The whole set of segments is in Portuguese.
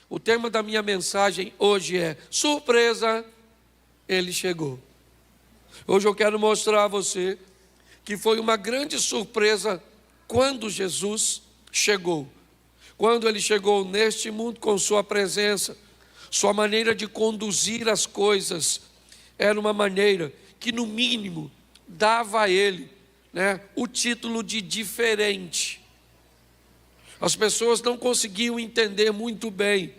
O tema da minha mensagem hoje é: surpresa, ele chegou. Hoje eu quero mostrar a você que foi uma grande surpresa quando Jesus chegou. Quando ele chegou neste mundo com sua presença, sua maneira de conduzir as coisas era uma maneira que, no mínimo, dava a ele, o título de diferente. As pessoas não conseguiam entender muito bem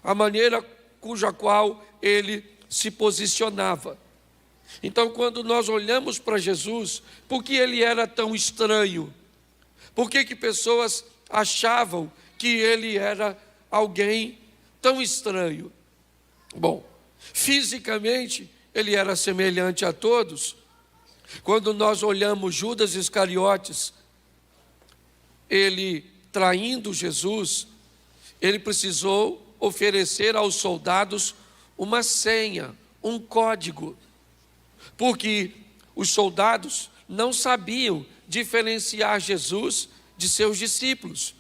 a maneira cuja qual ele se posicionava. Então, quando nós olhamos para Jesus, por que ele era tão estranho? Por que pessoas achavam que ele era alguém tão estranho? Bom, fisicamente ele era semelhante a todos. Quando nós olhamos Judas Iscariotes, ele traindo Jesus, ele precisou oferecer aos soldados uma senha, um código, porque os soldados não sabiam diferenciar Jesus de seus discípulos.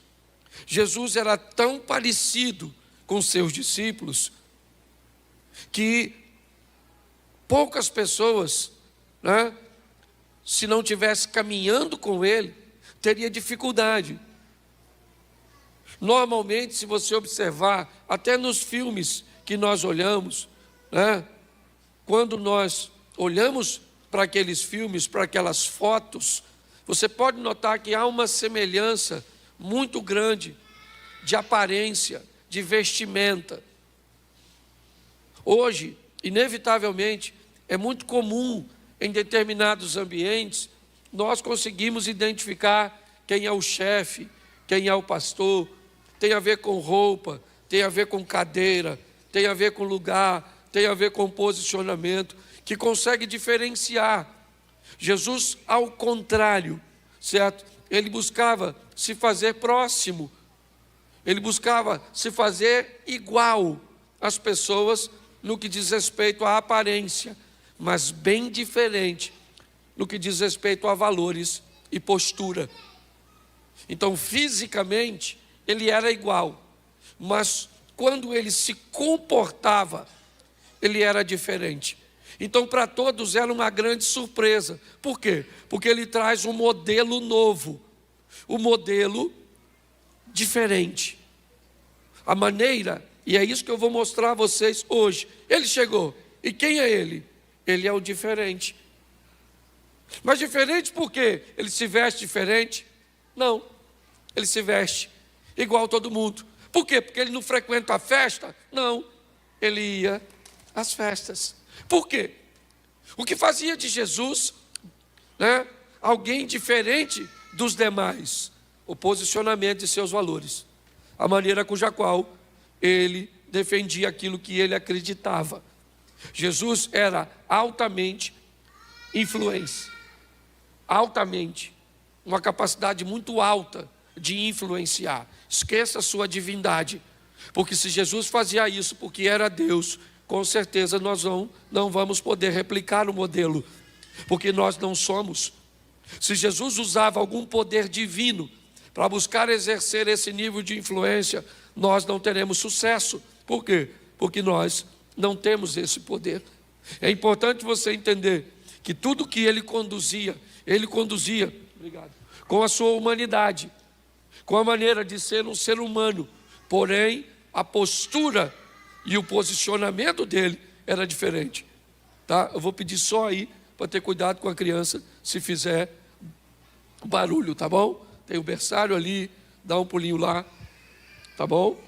Jesus era tão parecido com seus discípulos que poucas pessoas, se não tivesse caminhando com ele, teria dificuldade. Normalmente, se você observar, até nos filmes que nós olhamos, quando nós olhamos para aqueles filmes, para aquelas fotos, você pode notar que há uma semelhança muito grande de aparência, de vestimenta. Hoje, inevitavelmente, é muito comum em determinados ambientes nós conseguimos identificar quem é o chefe, quem é o pastor. Tem a ver com roupa, tem a ver com cadeira, tem a ver com lugar, tem a ver com posicionamento, que consegue diferenciar. Jesus, ao contrário, certo? Ele buscava se fazer próximo, ele buscava se fazer igual às pessoas no que diz respeito à aparência, mas bem diferente no que diz respeito a valores e postura. Então, fisicamente, ele era igual, mas quando ele se comportava, ele era diferente. Então, para todos era uma grande surpresa. Por quê? Porque ele traz um modelo novo, um modelo diferente. A maneira, e é isso que eu vou mostrar a vocês hoje. Ele chegou, e quem é ele? Ele é o diferente. Mas diferente por quê? Ele se veste diferente? Não, ele se veste igual a todo mundo. Por quê? Porque ele não frequenta a festa? Não, ele ia às festas. Por quê? O que fazia de Jesus, alguém diferente dos demais? O posicionamento de seus valores, a maneira cuja qual ele defendia aquilo que ele acreditava. Jesus era altamente influente, uma capacidade muito alta de influenciar. Esqueça a sua divindade, porque se Jesus fazia isso porque era Deus, com certeza nós não vamos poder replicar o modelo, porque nós não somos. Se Jesus usava algum poder divino para buscar exercer esse nível de influência, nós não teremos sucesso. Por quê? Porque nós não temos esse poder. É importante você entender que tudo que ele conduzia com a sua humanidade, com a maneira de ser um ser humano, porém a postura e o posicionamento dele era diferente. Tá? Eu vou pedir só aí para ter cuidado com a criança se fizer barulho, tá bom? Tem o berçário ali, dá um pulinho lá, tá bom?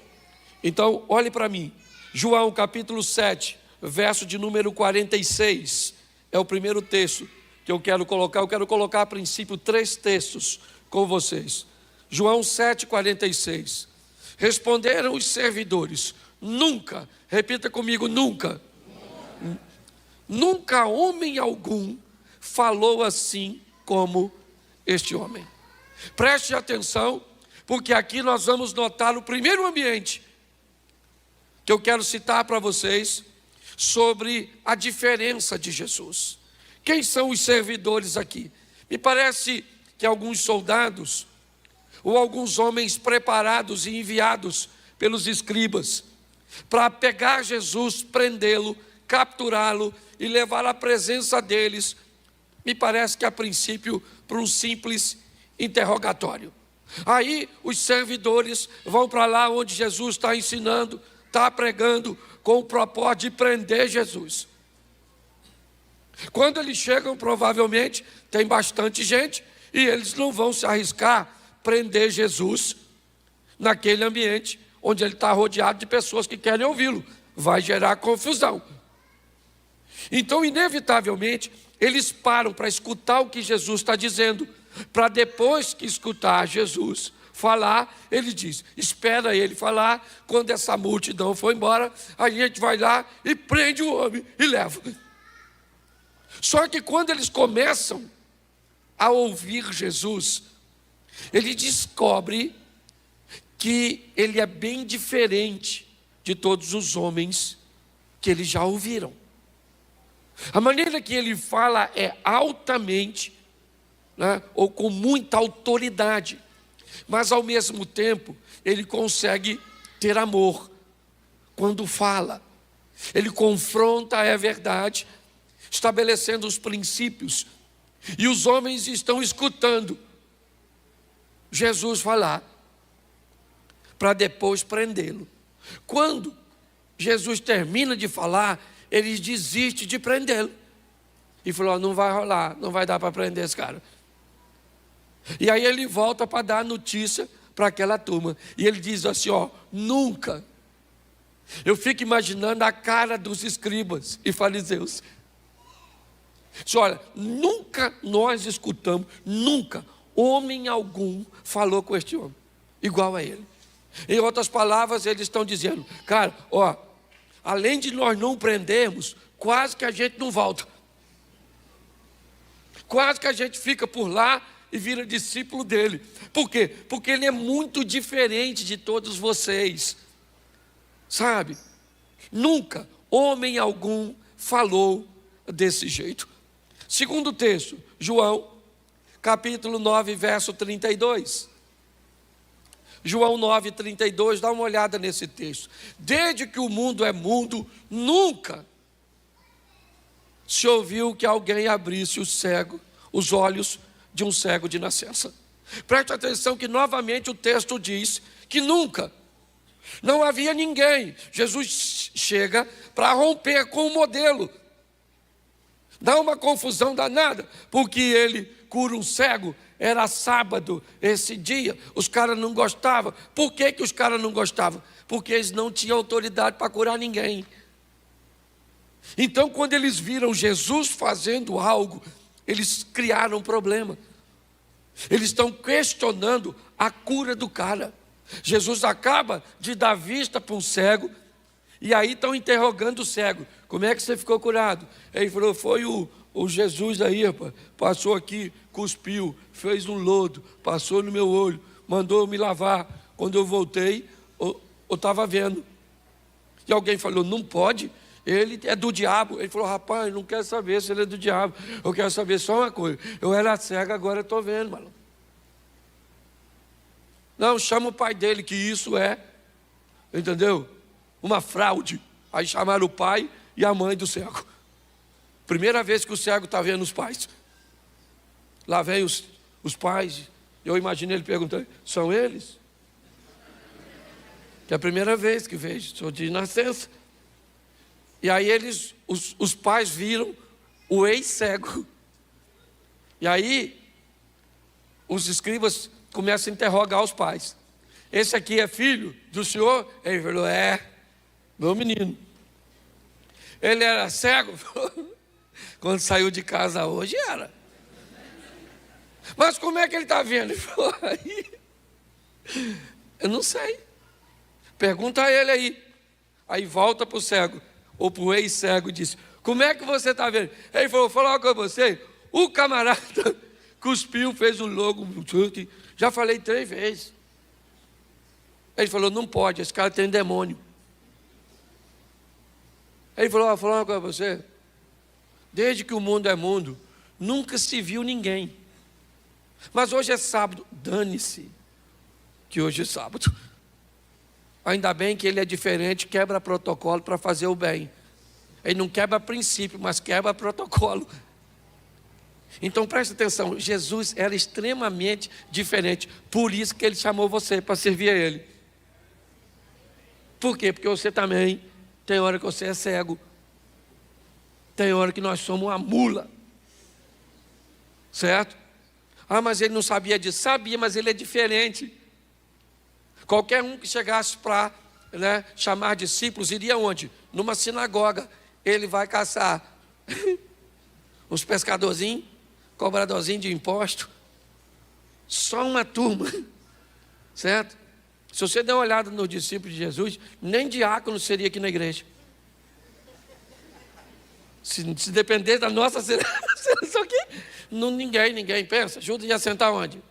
Então, olhe para mim. João capítulo 7, verso de número 46, é o primeiro texto que eu quero colocar. Eu quero colocar a princípio 3 textos com vocês. João 7, 46. Responderam os servidores: nunca, repita comigo, nunca. Nunca homem algum falou assim como este homem. Preste atenção, porque aqui nós vamos notar o primeiro ambiente que eu quero citar para vocês sobre a diferença de Jesus. Quem são os servidores aqui? Me parece que alguns soldados ou alguns homens preparados e enviados pelos escribas, para pegar Jesus, prendê-lo, capturá-lo e levar à presença deles, me parece que a princípio para um simples interrogatório. Aí os servidores vão para lá onde Jesus está ensinando, está pregando, com o propósito de prender Jesus. Quando eles chegam, provavelmente tem bastante gente e eles não vão se arriscar prender Jesus naquele ambiente onde ele está rodeado de pessoas que querem ouvi-lo. Vai gerar confusão. Então, inevitavelmente, eles param para escutar o que Jesus está dizendo, para depois que escutar Jesus falar, ele diz, espera ele falar, quando essa multidão for embora, a gente vai lá e prende o homem e leva. Só que quando eles começam a ouvir Jesus, ele descobre que ele é bem diferente de todos os homens que eles já ouviram. A maneira que ele fala é altamente, né, ou com muita autoridade, mas ao mesmo tempo ele consegue ter amor quando fala. Ele confronta a verdade, estabelecendo os princípios, e os homens estão escutando Jesus falar, para depois prendê-lo. Quando Jesus termina de falar, ele desiste de prendê-lo. E falou, não vai rolar, não vai dar para prender esse cara. E aí ele volta para dar notícia para aquela turma. E ele diz assim, nunca. Eu fico imaginando a cara dos escribas e fariseus. Olha, nunca nós escutamos, nunca, homem algum falou com este homem, igual a ele. Em outras palavras, eles estão dizendo, cara, além de nós não prendermos, quase que a gente não volta. Quase que a gente fica por lá e vira discípulo dele. Por quê? Porque ele é muito diferente de todos vocês. Sabe? Nunca homem algum falou desse jeito. Segundo texto, João, capítulo 9, verso 32. João 9, 32, dá uma olhada nesse texto. Desde que o mundo é mundo, nunca se ouviu que alguém abrisse os olhos de um cego de nascença. Preste atenção que novamente o texto diz que nunca, não havia ninguém. Jesus chega para romper com o modelo. Dá uma confusão danada, porque ele cura um cego, era sábado esse dia, os caras não gostavam. Por que os caras não gostavam? Porque eles não tinham autoridade para curar ninguém. Então, quando eles viram Jesus fazendo algo, eles criaram um problema. Eles estão questionando a cura do cara. Jesus acaba de dar vista para um cego, e aí estão interrogando o cego. Como é que você ficou curado? Ele falou, foi o Jesus aí, rapaz, passou aqui, cuspiu, fez um lodo, passou no meu olho, mandou eu me lavar. Quando eu voltei, eu estava vendo. E alguém falou, não pode, ele é do diabo. Ele falou, rapaz, não quero saber se ele é do diabo, eu quero saber só uma coisa, eu era cego, agora estou vendo, maluco. Não, chama o pai dele, que isso é, entendeu? Uma fraude. Aí chamaram o pai e a mãe do cego. Primeira vez que o cego está vendo os pais. Lá vem os pais. Eu imagino ele perguntando, são eles? Que é a primeira vez que vejo, sou de nascença. E aí os pais viram o ex-cego. E aí os escribas começam a interrogar os pais. Esse aqui é filho do senhor? Ele falou, meu menino. Ele era cego? Quando saiu de casa hoje era. Mas como é que ele está vendo? Ele falou, eu não sei. Pergunta a ele aí. Aí volta para o cego, ou para o ex-cego, e diz, como é que você está vendo? Ele falou, vou falar com você, o camarada cuspiu, fez um logo, já falei 3 vezes. Ele falou, não pode, esse cara tem demônio. Ele falou, vou falar uma coisa para você, desde que o mundo é mundo, nunca se viu ninguém. Mas hoje é sábado, dane-se que hoje é sábado. Ainda bem que ele é diferente, quebra protocolo para fazer o bem. Ele não quebra princípio, mas quebra protocolo. Então preste atenção, Jesus era extremamente diferente. Por isso que ele chamou você para servir a ele. Por quê? Porque você também tem hora que você é cego. Tem hora que nós somos uma mula. Certo? Ah, mas ele não sabia disso. Sabia, mas ele é diferente. Qualquer um que chegasse para chamar discípulos, iria onde? Numa sinagoga. Ele vai caçar uns pescadorzinhos, cobradorzinhos de imposto. Só uma turma. Certo? Se você der uma olhada nos discípulos de Jesus, nem diácono seria aqui na igreja. Se depender da nossa seleção aqui, ninguém pensa. Judas ia sentar onde?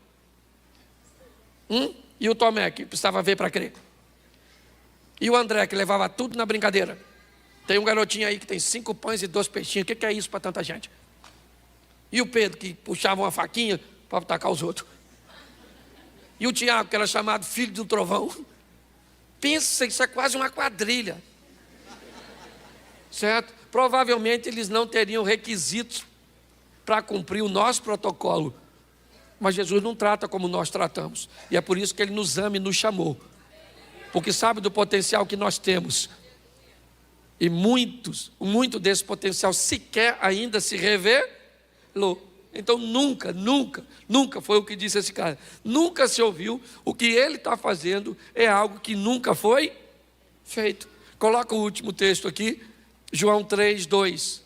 E o Tomé, que precisava ver para crer. E o André, que levava tudo na brincadeira. Tem um garotinho aí que tem 5 pães e 2 peixinhos. O que é isso para tanta gente? E o Pedro, que puxava uma faquinha para atacar os outros. E o Tiago, que era chamado filho do trovão. Pensa, isso é quase uma quadrilha. Certo? Provavelmente eles não teriam requisitos para cumprir o nosso protocolo. Mas Jesus não trata como nós tratamos. E é por isso que Ele nos ama e nos chamou. Porque sabe do potencial que nós temos. E muito desse potencial sequer ainda se revelou. Então nunca foi o que disse esse cara. Nunca se ouviu. O que ele está fazendo é algo que nunca foi feito. Coloca o último texto aqui. João 3:2.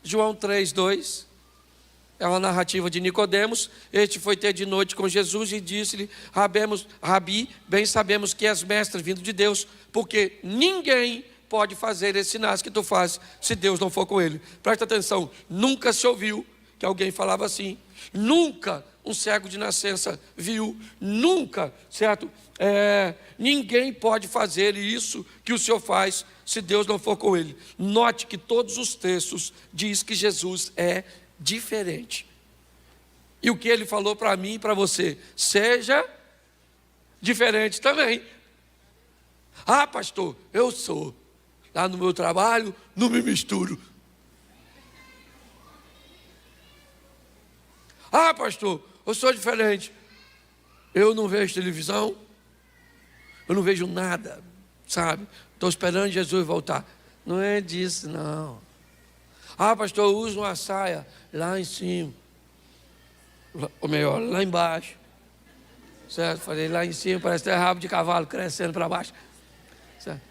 João 3:2. É uma narrativa de Nicodemos. Este foi ter de noite com Jesus e disse-lhe: Rabi, bem sabemos que és mestre vindo de Deus, porque ninguém pode fazer esses sinais que tu fazes se Deus não for com ele. Presta atenção, nunca se ouviu que alguém falava assim. Nunca um cego de nascença viu. Nunca, certo? Ninguém pode fazer isso que o Senhor faz se Deus não for com ele. Note que todos os textos diz que Jesus é diferente. E o que ele falou para mim e para você? Seja diferente também. Ah, pastor, eu sou. Lá no meu trabalho, não me misturo. Ah, pastor, eu sou diferente. Eu não vejo televisão. Eu não vejo nada, sabe? Estou esperando Jesus voltar. Não é disso, não. Ah, pastor, eu uso uma saia lá em cima. Ou melhor, lá embaixo. Certo? Falei, lá em cima parece ter rabo de cavalo crescendo para baixo. Certo?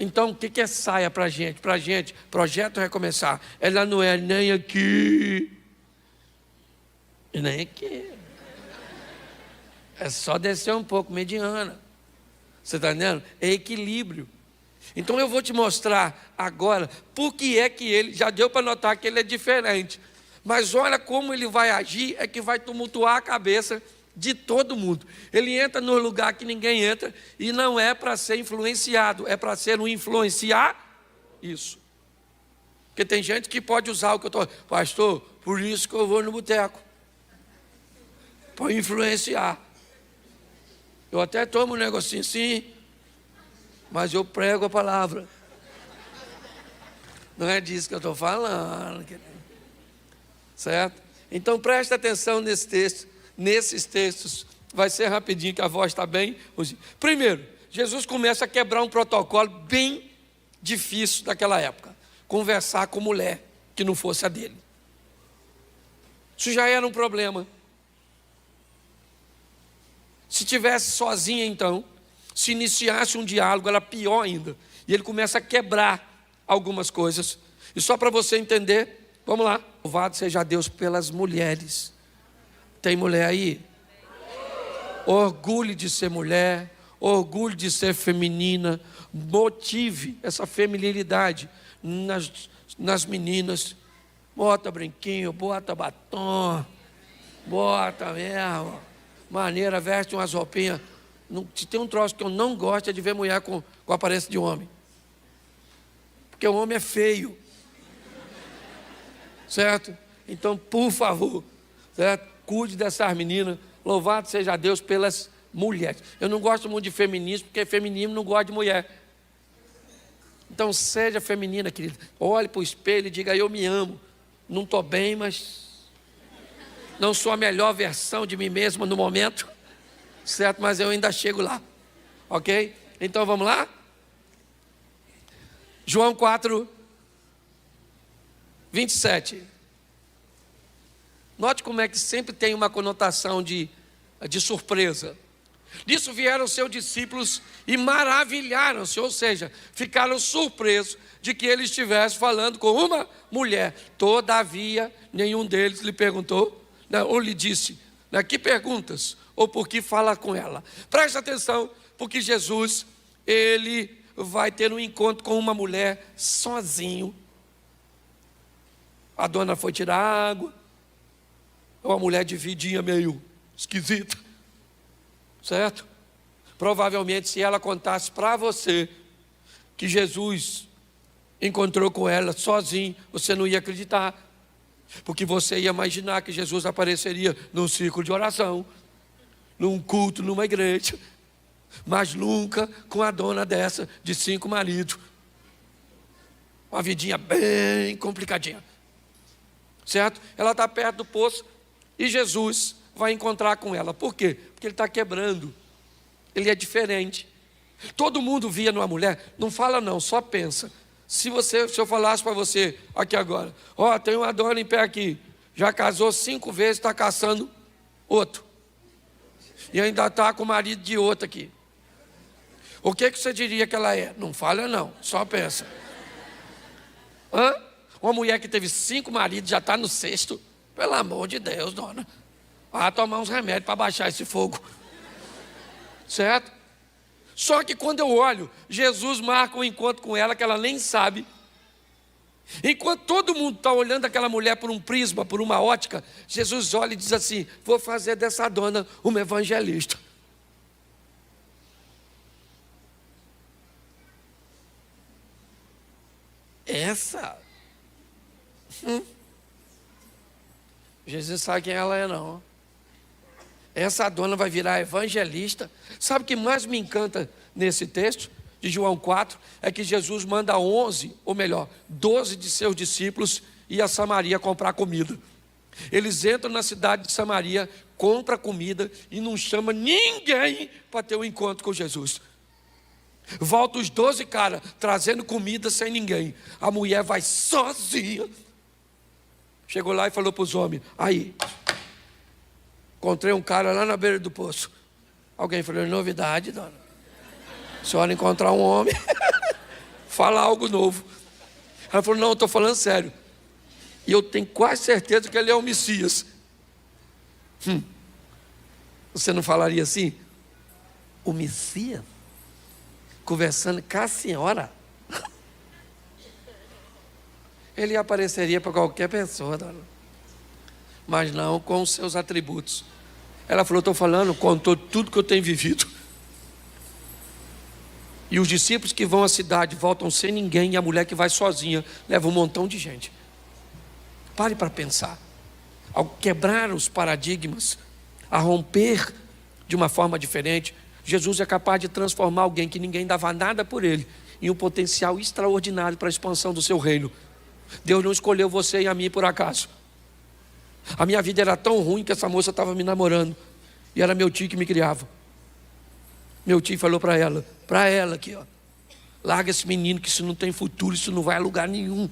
Então, o que é saia para a gente? Para a gente, projeto recomeçar. Ela não é nem aqui e nem aqui. É só descer um pouco, mediana. Você está entendendo? É equilíbrio. Então eu vou te mostrar agora por que é que ele, já deu para notar que ele é diferente, mas olha como ele vai agir, é que vai tumultuar a cabeça de todo mundo. Ele entra no lugar que ninguém entra e não é para ser influenciado, é para ser um influenciar isso. Porque tem gente que pode usar o que eu estou, pastor, por isso que eu vou no boteco, para influenciar. Eu até tomo um negocinho assim, mas eu prego a palavra. Não é disso que eu estou falando. Certo? Então preste atenção nesse texto, nesses textos. Vai ser rapidinho que a voz está bem. Primeiro, Jesus começa a quebrar um protocolo bem difícil daquela época. Conversar com mulher que não fosse a dele. Isso já era um problema. Se tivesse sozinha então, se iniciasse um diálogo, era pior ainda. E ele começa a quebrar algumas coisas. E só para você entender, vamos lá. Louvado seja Deus pelas mulheres. Tem mulher aí? Orgulho de ser mulher, orgulho de ser feminina. Motive essa feminilidade nas meninas. Bota brinquinho, bota batom, bota mesmo. Maneira, veste umas roupinhas. Se tem um troço que eu não gosto é de ver mulher com aparência de homem. Porque o homem é feio. Certo? Então, por favor, certo? Cuide dessas meninas. Louvado seja Deus pelas mulheres. Eu não gosto muito de feminismo, porque feminismo não gosta de mulher. Então seja feminina, querida. Olhe para o espelho e diga: eu me amo. Não estou bem, mas não sou a melhor versão de mim mesma no momento, certo? Mas eu ainda chego lá, ok? Então vamos lá? João 4, 27. Note como é que sempre tem uma conotação de surpresa. Nisso vieram seus discípulos e maravilharam-se, ou seja, ficaram surpresos de que ele estivesse falando com uma mulher. Todavia, nenhum deles lhe perguntou, ou lhe disse: que perguntas? Ou por que fala com ela? Presta atenção, porque Jesus, ele vai ter um encontro com uma mulher sozinho. A dona foi tirar água, uma mulher de vidinha meio esquisita, certo? Provavelmente, se ela contasse para você que Jesus encontrou com ela sozinho, você não ia acreditar, porque você ia imaginar que Jesus apareceria num círculo de oração, num culto, numa igreja, mas nunca com a dona dessa de 5 maridos, uma vidinha bem complicadinha, certo? Ela está perto do poço e Jesus vai encontrar com ela. Por quê? Porque ele está quebrando, ele é diferente. Todo mundo via numa mulher, não fala não, só pensa. Se eu falasse para você aqui agora: tem uma dona em pé aqui, já casou 5 vezes, está caçando outro, e ainda está com o marido de outro aqui, o que você diria que ela é? Não fala não, só pensa. Uma mulher que teve 5 maridos, já está no 6º, pelo amor de Deus, dona, vai tomar uns remédios para baixar esse fogo, certo? Só que quando eu olho, Jesus marca um encontro com ela que ela nem sabe. Enquanto todo mundo está olhando aquela mulher por um prisma, por uma ótica, Jesus olha e diz assim: vou fazer dessa dona uma evangelista. Essa? Jesus sabe quem ela é, não. Essa dona vai virar evangelista. Sabe o que mais me encanta nesse texto de João 4? É que Jesus manda 11, ou melhor, 12 de seus discípulos ir a Samaria comprar comida. Eles entram na cidade de Samaria, compram comida e não chamam ninguém para ter um encontro com Jesus. Volta os 12 caras trazendo comida sem ninguém. A mulher vai sozinha. Chegou lá e falou para os homens: aí, encontrei um cara lá na beira do poço. Alguém falou: novidade, dona. A senhora encontrar um homem, fala algo novo. Ela falou: não, eu estou falando sério. E eu tenho quase certeza que ele é o Messias. Você não falaria assim? O Messias? Conversando com a senhora? Ele apareceria para qualquer pessoa, dona, mas não com os seus atributos. Ela falou: estou falando, contou tudo que eu tenho vivido. E os discípulos que vão à cidade voltam sem ninguém, e a mulher que vai sozinha leva um montão de gente. Pare para pensar. Ao quebrar os paradigmas, a romper de uma forma diferente, Jesus é capaz de transformar alguém que ninguém dava nada por ele em um potencial extraordinário para a expansão do seu reino. Deus não escolheu você e a mim por acaso. A minha vida era tão ruim que essa moça estava me namorando, e era meu tio que me criava. Meu tio falou para ela aqui, larga esse menino, que isso não tem futuro, isso não vai a lugar nenhum,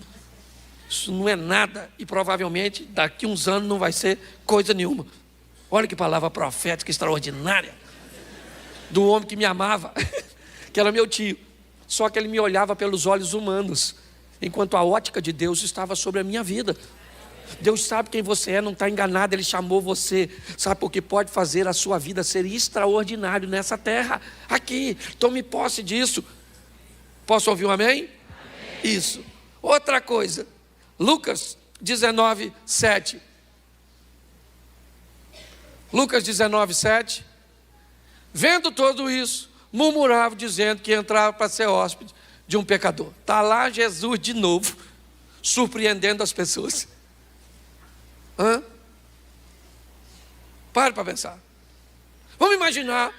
isso não é nada, e provavelmente daqui uns anos não vai ser coisa nenhuma. Olha que palavra profética extraordinária, do homem que me amava, que era meu tio. Só que ele me olhava pelos olhos humanos, enquanto a ótica de Deus estava sobre a minha vida. Deus sabe quem você é, não está enganado. Ele chamou você, sabe, porque pode fazer a sua vida ser extraordinário nessa terra, aqui. Tome posse disso. Posso ouvir um amém? Amém. Isso. Outra coisa, Lucas 19, 7. Lucas 19, 7. Vendo tudo isso, murmurava, dizendo que entrava para ser hóspede de um pecador. Está lá Jesus de novo, surpreendendo as pessoas. Pare para pensar. Vamos imaginar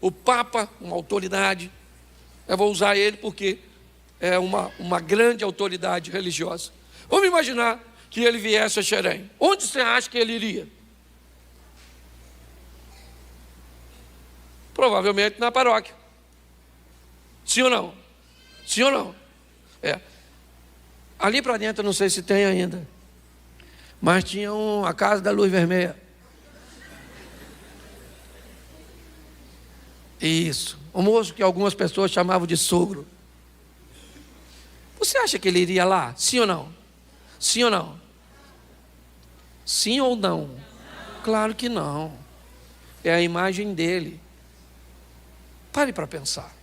o Papa, uma autoridade. Eu vou usar ele porque é uma grande autoridade religiosa. Vamos imaginar que ele viesse a Xerém. Onde você acha que ele iria? Provavelmente na paróquia. Sim ou não? Sim ou não? É. Ali para dentro, não sei se tem ainda, mas tinha a Casa da Luz Vermelha. Isso. O moço que algumas pessoas chamavam de sogro. Você acha que ele iria lá? Sim ou não? Sim ou não? Sim ou não? Claro que não. É a imagem dele. Pare para pensar.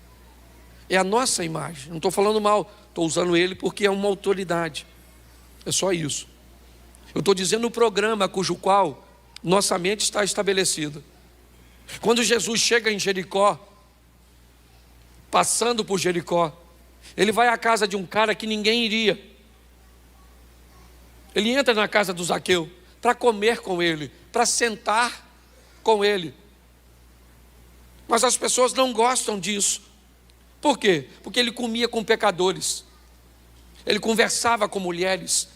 É a nossa imagem. Não estou falando mal. Estou usando ele porque é uma autoridade. É só isso. Eu estou dizendo o programa cujo qual nossa mente está estabelecida. Quando Jesus chega em Jericó, passando por Jericó, ele vai à casa de um cara que ninguém iria. Ele entra na casa do Zaqueu para comer com ele, para sentar com ele. Mas as pessoas não gostam disso. Por quê? Porque ele comia com pecadores. Ele conversava com mulheres.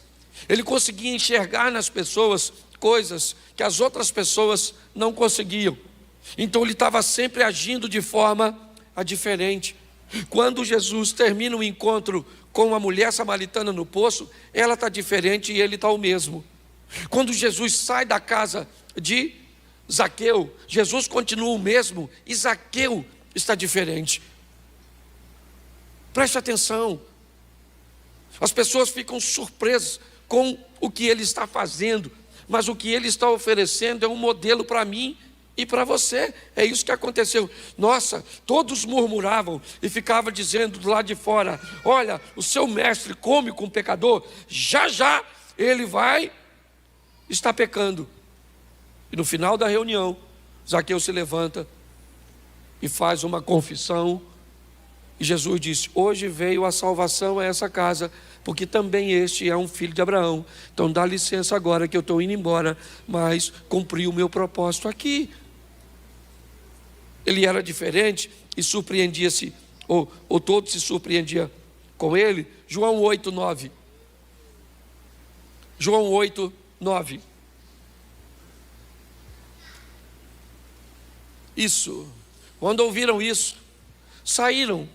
Ele conseguia enxergar nas pessoas coisas que as outras pessoas não conseguiam. Então ele estava sempre agindo de forma diferente. Quando Jesus termina o encontro com a mulher samaritana no poço, ela está diferente e ele está o mesmo. Quando Jesus sai da casa de Zaqueu, Jesus continua o mesmo e Zaqueu está diferente. Preste atenção. As pessoas ficam surpresas com o que ele está fazendo, mas o que ele está oferecendo é um modelo para mim e para você. É isso que aconteceu. Nossa, todos murmuravam e ficavam dizendo do lado de fora: olha, o seu mestre come com o pecador, já já ele vai estar pecando. E no final da reunião, Zaqueu se levanta e faz uma confissão. E Jesus disse: hoje veio a salvação a essa casa, porque também este é um filho de Abraão. Então dá licença agora que eu estou indo embora, mas cumpri o meu propósito aqui. Ele era diferente e surpreendia-se, ou todos se surpreendiam com ele. João 8:9. João 8:9. Isso. Quando ouviram isso, saíram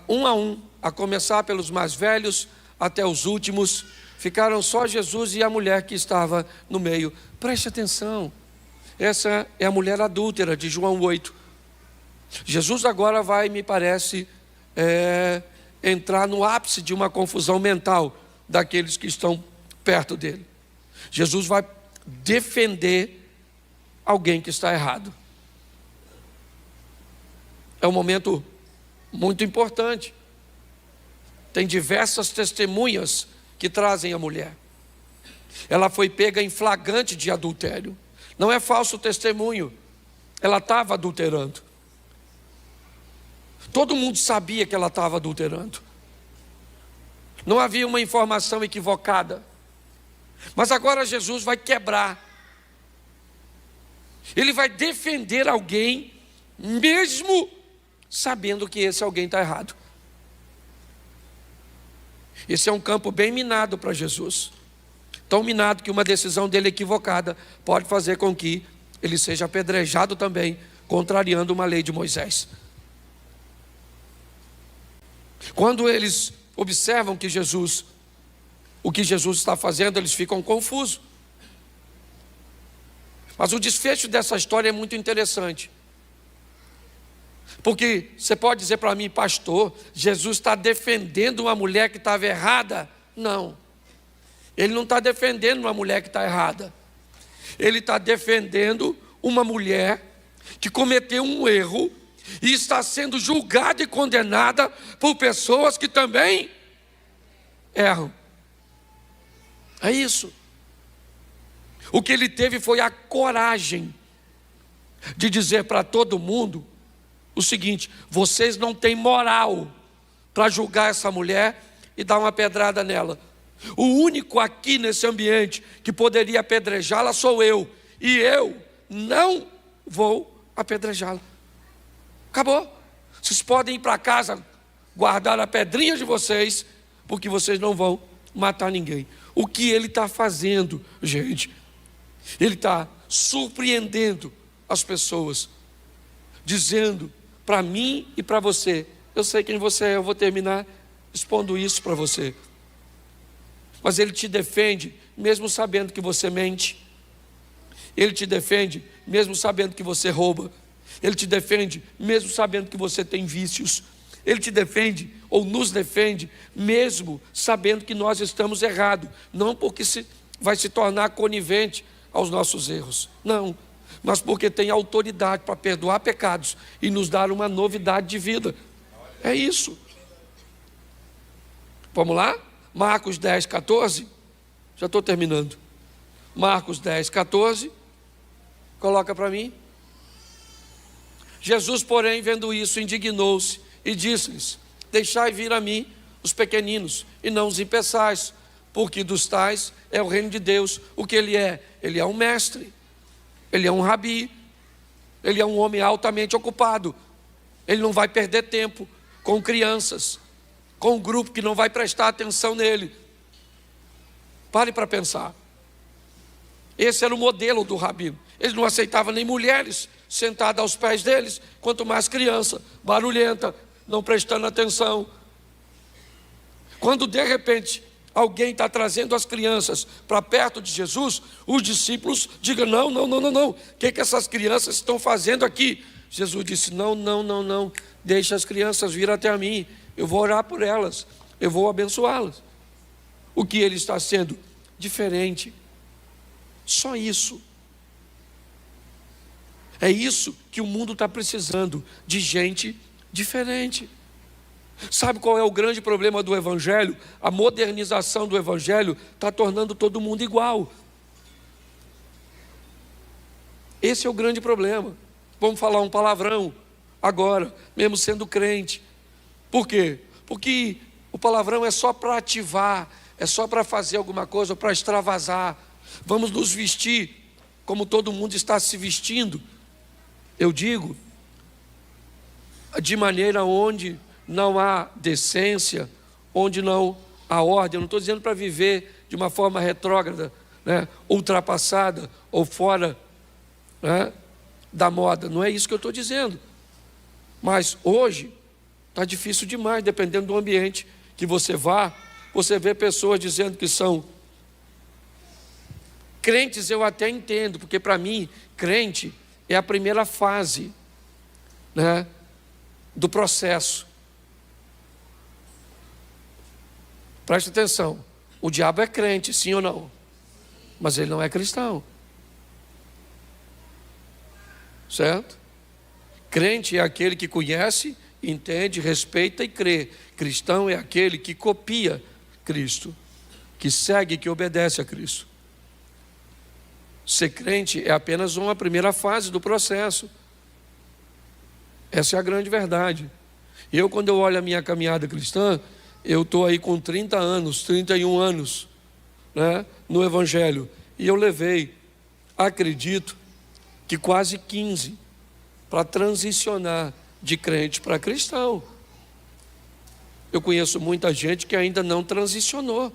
um a um, a começar pelos mais velhos até os últimos. Ficaram só Jesus e a mulher que estava no meio. Preste atenção. Essa é a mulher adúltera de João 8. Jesus agora vai, me parece, entrar no ápice de uma confusão mental daqueles que estão perto dele. Jesus vai defender alguém que está errado. É um momento muito importante. Tem diversas testemunhas que trazem a mulher. Ela foi pega em flagrante de adultério. Não é falso testemunho. Ela estava adulterando. Todo mundo sabia que ela estava adulterando. Não havia uma informação equivocada. Mas agora Jesus vai quebrar. Ele vai defender alguém, mesmo sabendo que esse alguém está errado. Esse é um campo bem minado para Jesus. Tão minado que uma decisão dele equivocada pode fazer com que ele seja apedrejado também, contrariando uma lei de Moisés. Quando eles observam que o que Jesus está fazendo, eles ficam confusos. Mas o desfecho dessa história é muito interessante. Porque você pode dizer para mim: pastor, Jesus está defendendo uma mulher que estava errada? Não. Ele não está defendendo uma mulher que está errada. Ele está defendendo uma mulher que cometeu um erro e está sendo julgada e condenada por pessoas que também erram. É isso. O que ele teve foi a coragem de dizer para todo mundo o seguinte: vocês não têm moral para julgar essa mulher e dar uma pedrada nela. O único aqui nesse ambiente que poderia apedrejá-la sou eu, e eu não vou apedrejá-la. Acabou. Vocês podem ir para casa guardar a pedrinha de vocês, porque vocês não vão matar ninguém. O que ele está fazendo, gente? Ele está surpreendendo as pessoas, dizendo para mim e para você: eu sei quem você é, eu vou terminar expondo isso para você. Mas ele te defende, mesmo sabendo que você mente. Ele te defende, mesmo sabendo que você rouba. Ele te defende, mesmo sabendo que você tem vícios. Ele te defende, ou nos defende, mesmo sabendo que nós estamos errados. Não porque vai se tornar conivente aos nossos erros. Não. Mas porque tem autoridade para perdoar pecados e nos dar uma novidade de vida. É isso. Vamos lá? Marcos 10, 14. Já estou terminando. Marcos 10, 14. Coloca para mim. Jesus, porém, vendo isso, indignou-se e disse-lhes: deixai vir a mim os pequeninos, e não os impeçais, porque dos tais é o reino de Deus. O que ele é? Ele é um mestre, ele é um rabi, ele é um homem altamente ocupado. Ele não vai perder tempo com crianças, com um grupo que não vai prestar atenção nele. Pare para pensar. Esse era o modelo do rabino. Ele não aceitava nem mulheres sentadas aos pés deles, quanto mais criança, barulhenta, não prestando atenção. Quando de repente alguém está trazendo as crianças para perto de Jesus, os discípulos digam: não. O que essas crianças estão fazendo aqui? Jesus disse: não, deixa as crianças vir até a mim, eu vou orar por elas, eu vou abençoá-las. O que ele está sendo? Diferente. Só isso. É isso que o mundo está precisando, de gente diferente. Sabe qual é o grande problema do Evangelho? A modernização do Evangelho está tornando todo mundo igual. Esse é o grande problema. Vamos falar um palavrão agora, mesmo sendo crente. Por quê? Porque o palavrão é só para ativar, é só para fazer alguma coisa, para extravasar. Vamos nos vestir como todo mundo está se vestindo. Eu digo, de maneira onde não há decência, onde não há ordem. Eu não estou dizendo para viver de uma forma retrógrada, ultrapassada ou fora da moda. Não é isso que eu estou dizendo. Mas hoje está difícil demais, dependendo do ambiente que você vá. Você vê pessoas dizendo que são crentes. Eu até entendo, porque para mim, crente é a primeira fase do processo. Preste atenção, o diabo é crente, sim ou não? Mas ele não é cristão. Certo? Crente é aquele que conhece, entende, respeita e crê. Cristão é aquele que copia Cristo, que segue, que obedece a Cristo. Ser crente é apenas uma primeira fase do processo. Essa é a grande verdade. Eu, quando eu olho a minha caminhada cristã, eu estou aí com 30 anos, 31 anos, no Evangelho. E eu levei, acredito, que quase 15 para transicionar de crente para cristão. Eu conheço muita gente que ainda não transicionou.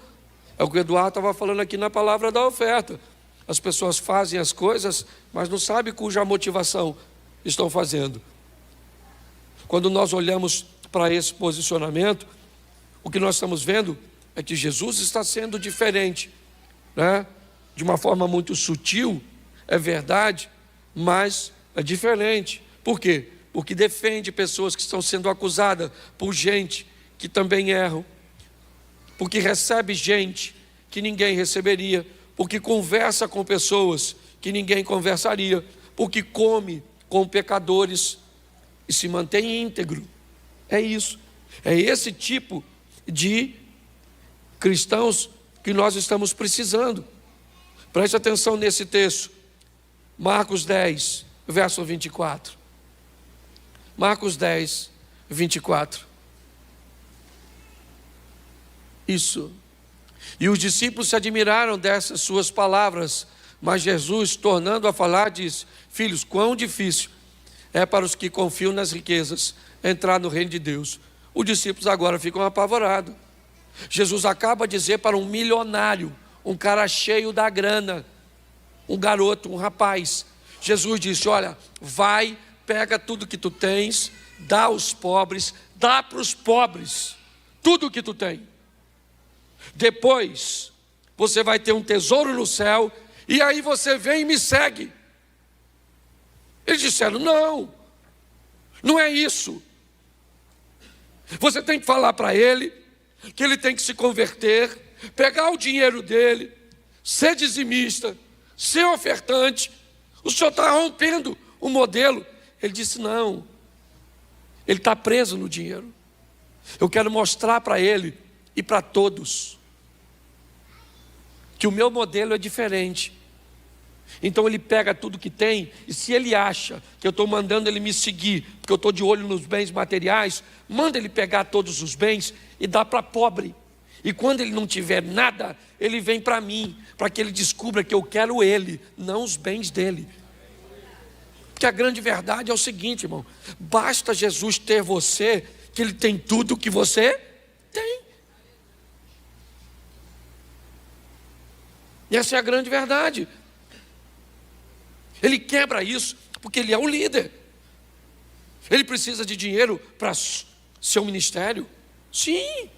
É o que o Eduardo estava falando aqui na palavra da oferta. As pessoas fazem as coisas, mas não sabem cuja motivação estão fazendo. Quando nós olhamos para esse posicionamento, o que nós estamos vendo é que Jesus está sendo diferente, de uma forma muito sutil, é verdade, mas é diferente. Por quê? Porque defende pessoas que estão sendo acusadas por gente que também erram, porque recebe gente que ninguém receberia, porque conversa com pessoas que ninguém conversaria, porque come com pecadores e se mantém íntegro. É isso. É esse tipo de cristãos que nós estamos precisando. Preste atenção nesse texto. Marcos 10, verso 24. Marcos 10, 24. Isso. E os discípulos se admiraram dessas suas palavras, mas Jesus, tornando a falar, disse: filhos, quão difícil é para os que confiam nas riquezas entrar no reino de Deus. Os discípulos agora ficam apavorados. Jesus acaba de dizer para um milionário, um cara cheio da grana, um garoto, um rapaz. Jesus disse: olha, vai, pega tudo que tu tens, dá aos pobres, dá para os pobres tudo que tu tem. Depois você vai ter um tesouro no céu, e aí você vem e me segue. Eles disseram: não, não é isso. Você tem que falar para ele que ele tem que se converter, pegar o dinheiro dele, ser dizimista, ser ofertante. O senhor está rompendo o modelo. Ele disse: não, ele está preso no dinheiro. Eu quero mostrar para ele e para todos que o meu modelo é diferente. Então ele pega tudo que tem, e se ele acha que eu estou mandando ele me seguir, porque eu estou de olho nos bens materiais, manda ele pegar todos os bens e dá para pobre. E quando ele não tiver nada, ele vem para mim, para que ele descubra que eu quero ele, não os bens dele. Porque a grande verdade é o seguinte, irmão: basta Jesus ter você, que ele tem tudo que você tem. E essa é a grande verdade. Ele quebra isso, porque ele é o líder. Ele precisa de dinheiro para seu ministério? Sim,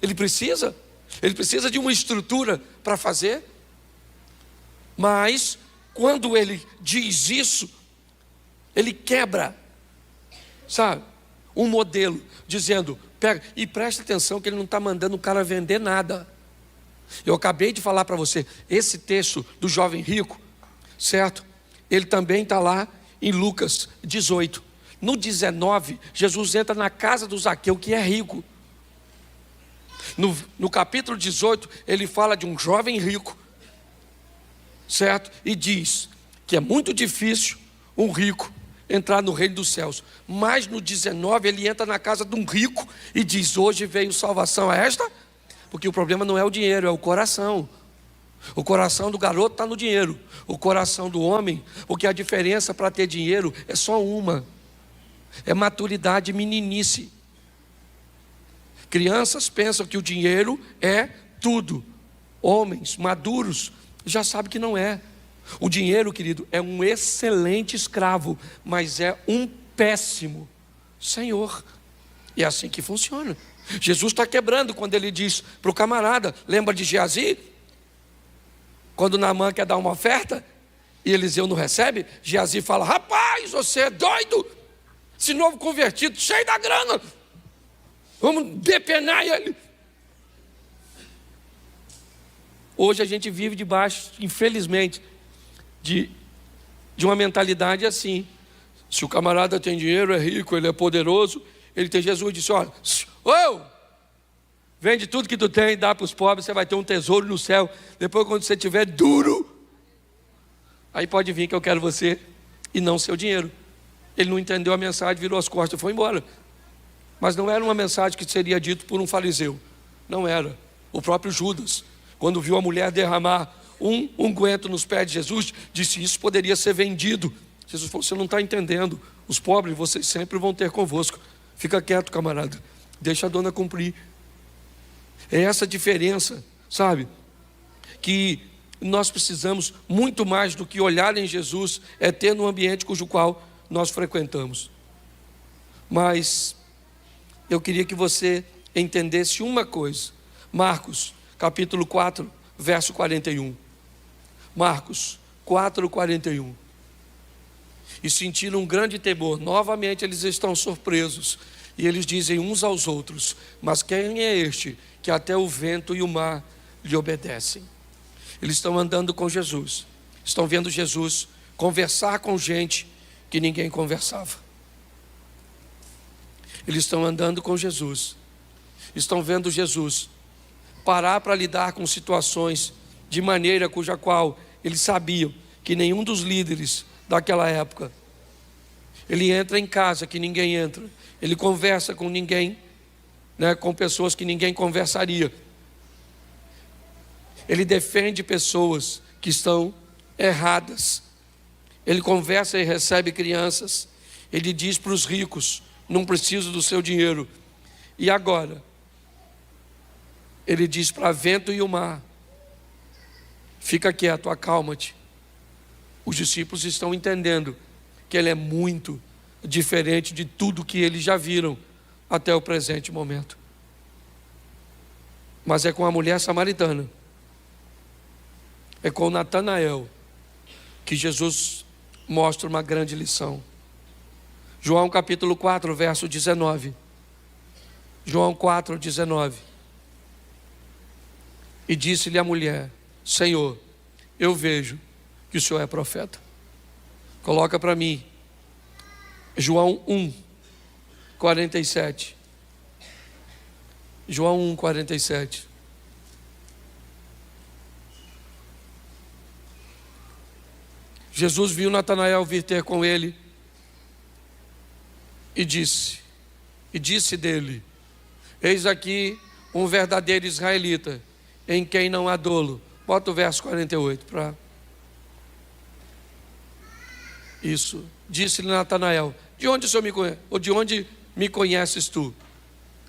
ele precisa. Ele precisa de uma estrutura para fazer. Mas, quando ele diz isso, ele quebra, sabe, um modelo, dizendo: pega, e preste atenção que ele não está mandando o cara vender nada. Eu acabei de falar para você, esse texto do jovem rico, certo? Ele também está lá em Lucas 18. No 19, Jesus entra na casa do Zaqueu, que é rico. No capítulo 18, ele fala de um jovem rico, certo? E diz que é muito difícil um rico entrar no reino dos céus. Mas no 19, ele entra na casa de um rico e diz: hoje veio salvação a esta, porque o problema não é o dinheiro, é o coração. O coração do garoto está no dinheiro, o coração do homem, porque a diferença para ter dinheiro é só uma: é maturidade, meninice. Crianças pensam que o dinheiro é tudo. Homens maduros já sabem que não é. O dinheiro, querido, é um excelente escravo, mas é um péssimo senhor. E é assim que funciona. Jesus está quebrando quando ele diz para o camarada: lembra de Geazi? Quando Naamã quer dar uma oferta e Eliseu não recebe, Geazi fala: rapaz, você é doido? Esse novo convertido, cheio da grana, vamos depenar ele. Hoje a gente vive debaixo, infelizmente, de uma mentalidade assim: se o camarada tem dinheiro, é rico, ele é poderoso, ele tem. Jesus disse: olha, vende tudo que tu tem, dá para os pobres, você vai ter um tesouro no céu. Depois, quando você estiver duro, aí pode vir que eu quero você e não seu dinheiro. Ele não entendeu a mensagem, virou as costas e foi embora. Mas não era uma mensagem que seria dito por um fariseu. Não era. O próprio Judas, quando viu a mulher derramar um unguento nos pés de Jesus, disse: isso poderia ser vendido. Jesus falou: você não está entendendo. Os pobres vocês sempre vão ter convosco. Fica quieto, camarada, deixa a dona cumprir. É essa diferença, sabe, que nós precisamos muito mais do que olhar em Jesus, é ter no ambiente cujo qual nós frequentamos. Mas eu queria que você entendesse uma coisa. Marcos capítulo 4, verso 41. Marcos 4, 41. E sentiram um grande temor. Novamente eles estão surpresos. E eles dizem uns aos outros: mas quem é este que até o vento e o mar lhe obedecem? Eles estão andando com Jesus, estão vendo Jesus conversar com gente que ninguém conversava. Eles estão andando com Jesus, estão vendo Jesus parar para lidar com situações de maneira cuja qual eles sabiam que nenhum dos líderes daquela época. Ele entra em casa que ninguém entra, ele conversa com ninguém, com pessoas que ninguém conversaria. Ele defende pessoas que estão erradas. Ele conversa e recebe crianças. Ele diz para os ricos: não preciso do seu dinheiro. E agora? Ele diz para vento e o mar: fica quieto, acalma-te. Os discípulos estão entendendo que ele é muito diferente de tudo que eles já viram até o presente momento. Mas é com a mulher samaritana, é com Natanael, que Jesus mostra uma grande lição. João capítulo 4, verso 19. João 4, 19. E disse-lhe a mulher: Senhor, eu vejo que o Senhor é profeta. Coloca para mim João 1, 47. João 1, 47. Jesus viu Natanael vir ter com ele e disse dele: eis aqui um verdadeiro israelita, em quem não há dolo. Bota o verso 48 para... Isso. Disse-lhe Natanael: de onde o Senhor me conhece? Ou de onde me conheces tu?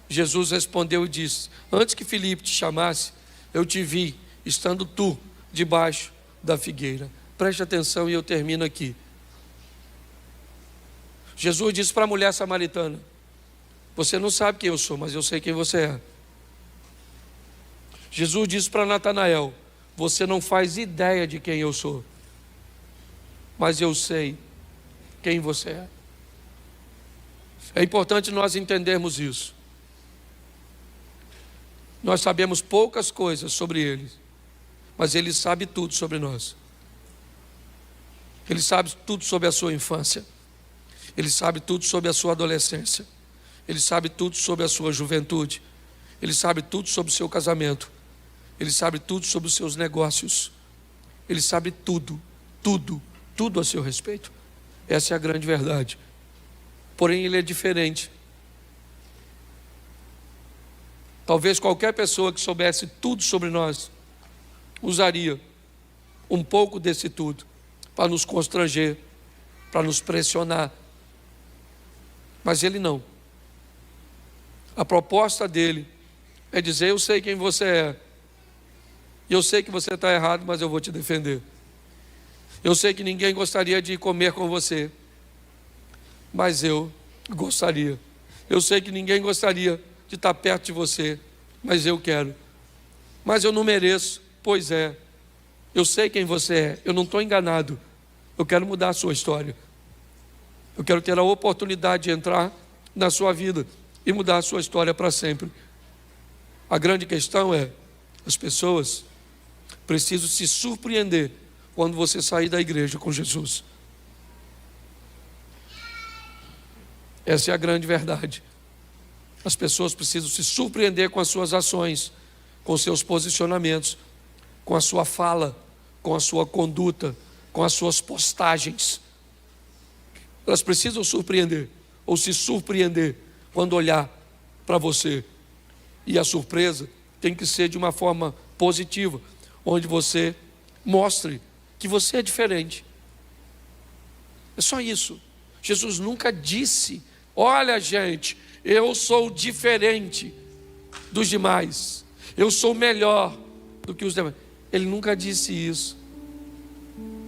Jesus respondeu e disse: antes que Filipe te chamasse, eu te vi, estando tu debaixo da figueira. Preste atenção e eu termino aqui. Jesus disse para a mulher samaritana: você não sabe quem eu sou, mas eu sei quem você é. Jesus disse para Natanael: você não faz ideia de quem eu sou, mas eu sei quem você é. É importante nós entendermos isso. Nós sabemos poucas coisas sobre ele, mas ele sabe tudo sobre nós. Ele sabe tudo sobre a sua infância. Ele sabe tudo sobre a sua adolescência. Ele sabe tudo sobre a sua juventude. Ele sabe tudo sobre o seu casamento. Ele sabe tudo sobre os seus negócios. Ele sabe tudo, tudo, tudo a seu respeito. Essa é a grande verdade. Porém, ele é diferente. Talvez qualquer pessoa que soubesse tudo sobre nós usaria um pouco desse tudo para nos constranger, para nos pressionar. Mas ele não. A proposta dele é dizer: eu sei quem você é, e eu sei que você está errado, mas eu vou te defender. Eu sei que ninguém gostaria de comer com você, mas eu gostaria. Eu sei que ninguém gostaria de estar perto de você, mas eu quero. Mas eu não mereço. Pois é, eu sei quem você é, eu não estou enganado. Eu quero mudar a sua história. Eu quero ter a oportunidade de entrar na sua vida e mudar a sua história para sempre. A grande questão é: as pessoas precisam se surpreender quando você sair da igreja com Jesus. Essa é a grande verdade. As pessoas precisam se surpreender com as suas ações, com seus posicionamentos, com a sua fala, com a sua conduta, com as suas postagens. Elas precisam surpreender, ou se surpreender, quando olhar para você. E a surpresa tem que ser de uma forma positiva, onde você mostre que você é diferente. É só isso. Jesus nunca disse: olha, gente, eu sou diferente dos demais, eu sou melhor do que os demais. Ele nunca disse isso.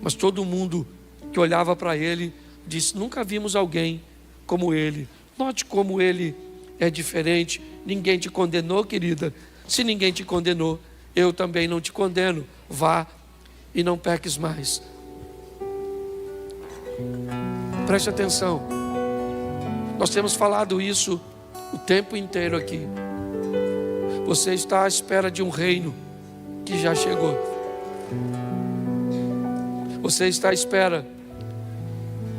Mas todo mundo que olhava para ele disse: nunca vimos alguém como ele. Note como ele é diferente. Ninguém te condenou, querida. Se ninguém te condenou, eu também não te condeno. Vá e não peques mais. Preste atenção. Nós temos falado isso o tempo inteiro aqui. Você está à espera de um reino que já chegou. Você está à espera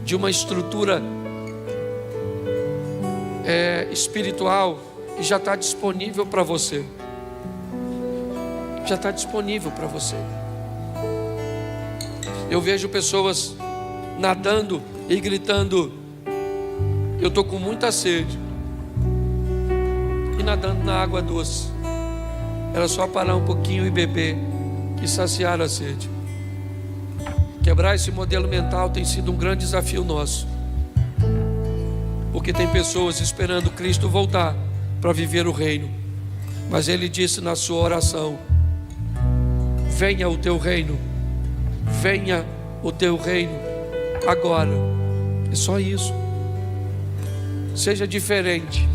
de uma estrutura espiritual que já está disponível para você. Já está disponível para você. Eu vejo pessoas nadando e gritando: eu estou com muita sede. E nadando na água doce. Era só parar um pouquinho e beber e saciar a sede. Quebrar esse modelo mental tem sido um grande desafio nosso. porque tem pessoas esperando Cristo voltar para viver o reino. Mas ele disse na sua oração: venha o teu reino, venha o teu reino agora. É só isso. Seja diferente,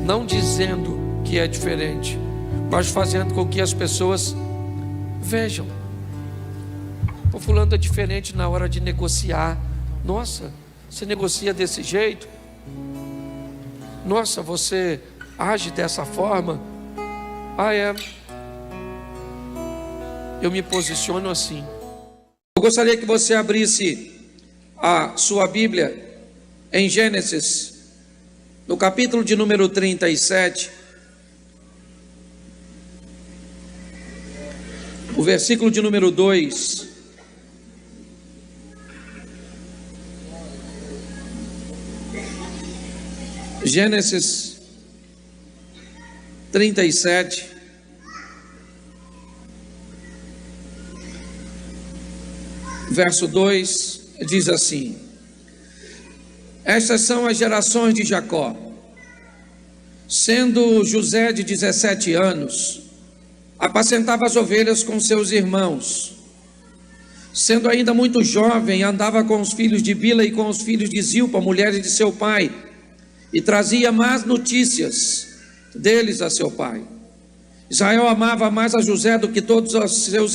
não dizendo que é diferente, mas fazendo com que as pessoas vejam: o fulano é diferente na hora de negociar. Nossa, você negocia desse jeito? Nossa, você age dessa forma? Ah, é. Eu me posiciono assim. Eu gostaria que você abrisse a sua Bíblia em Gênesis, no capítulo de número 37, o versículo de número 2. Gênesis 37, verso 2, diz assim: estas são as gerações de Jacó. Sendo José de 17 anos, apacentava as ovelhas com seus irmãos. Sendo ainda muito jovem, andava com os filhos de Bila e com os filhos de Zilpa, mulheres de seu pai, e trazia más notícias deles a seu pai. Israel amava mais a José do que todos os seus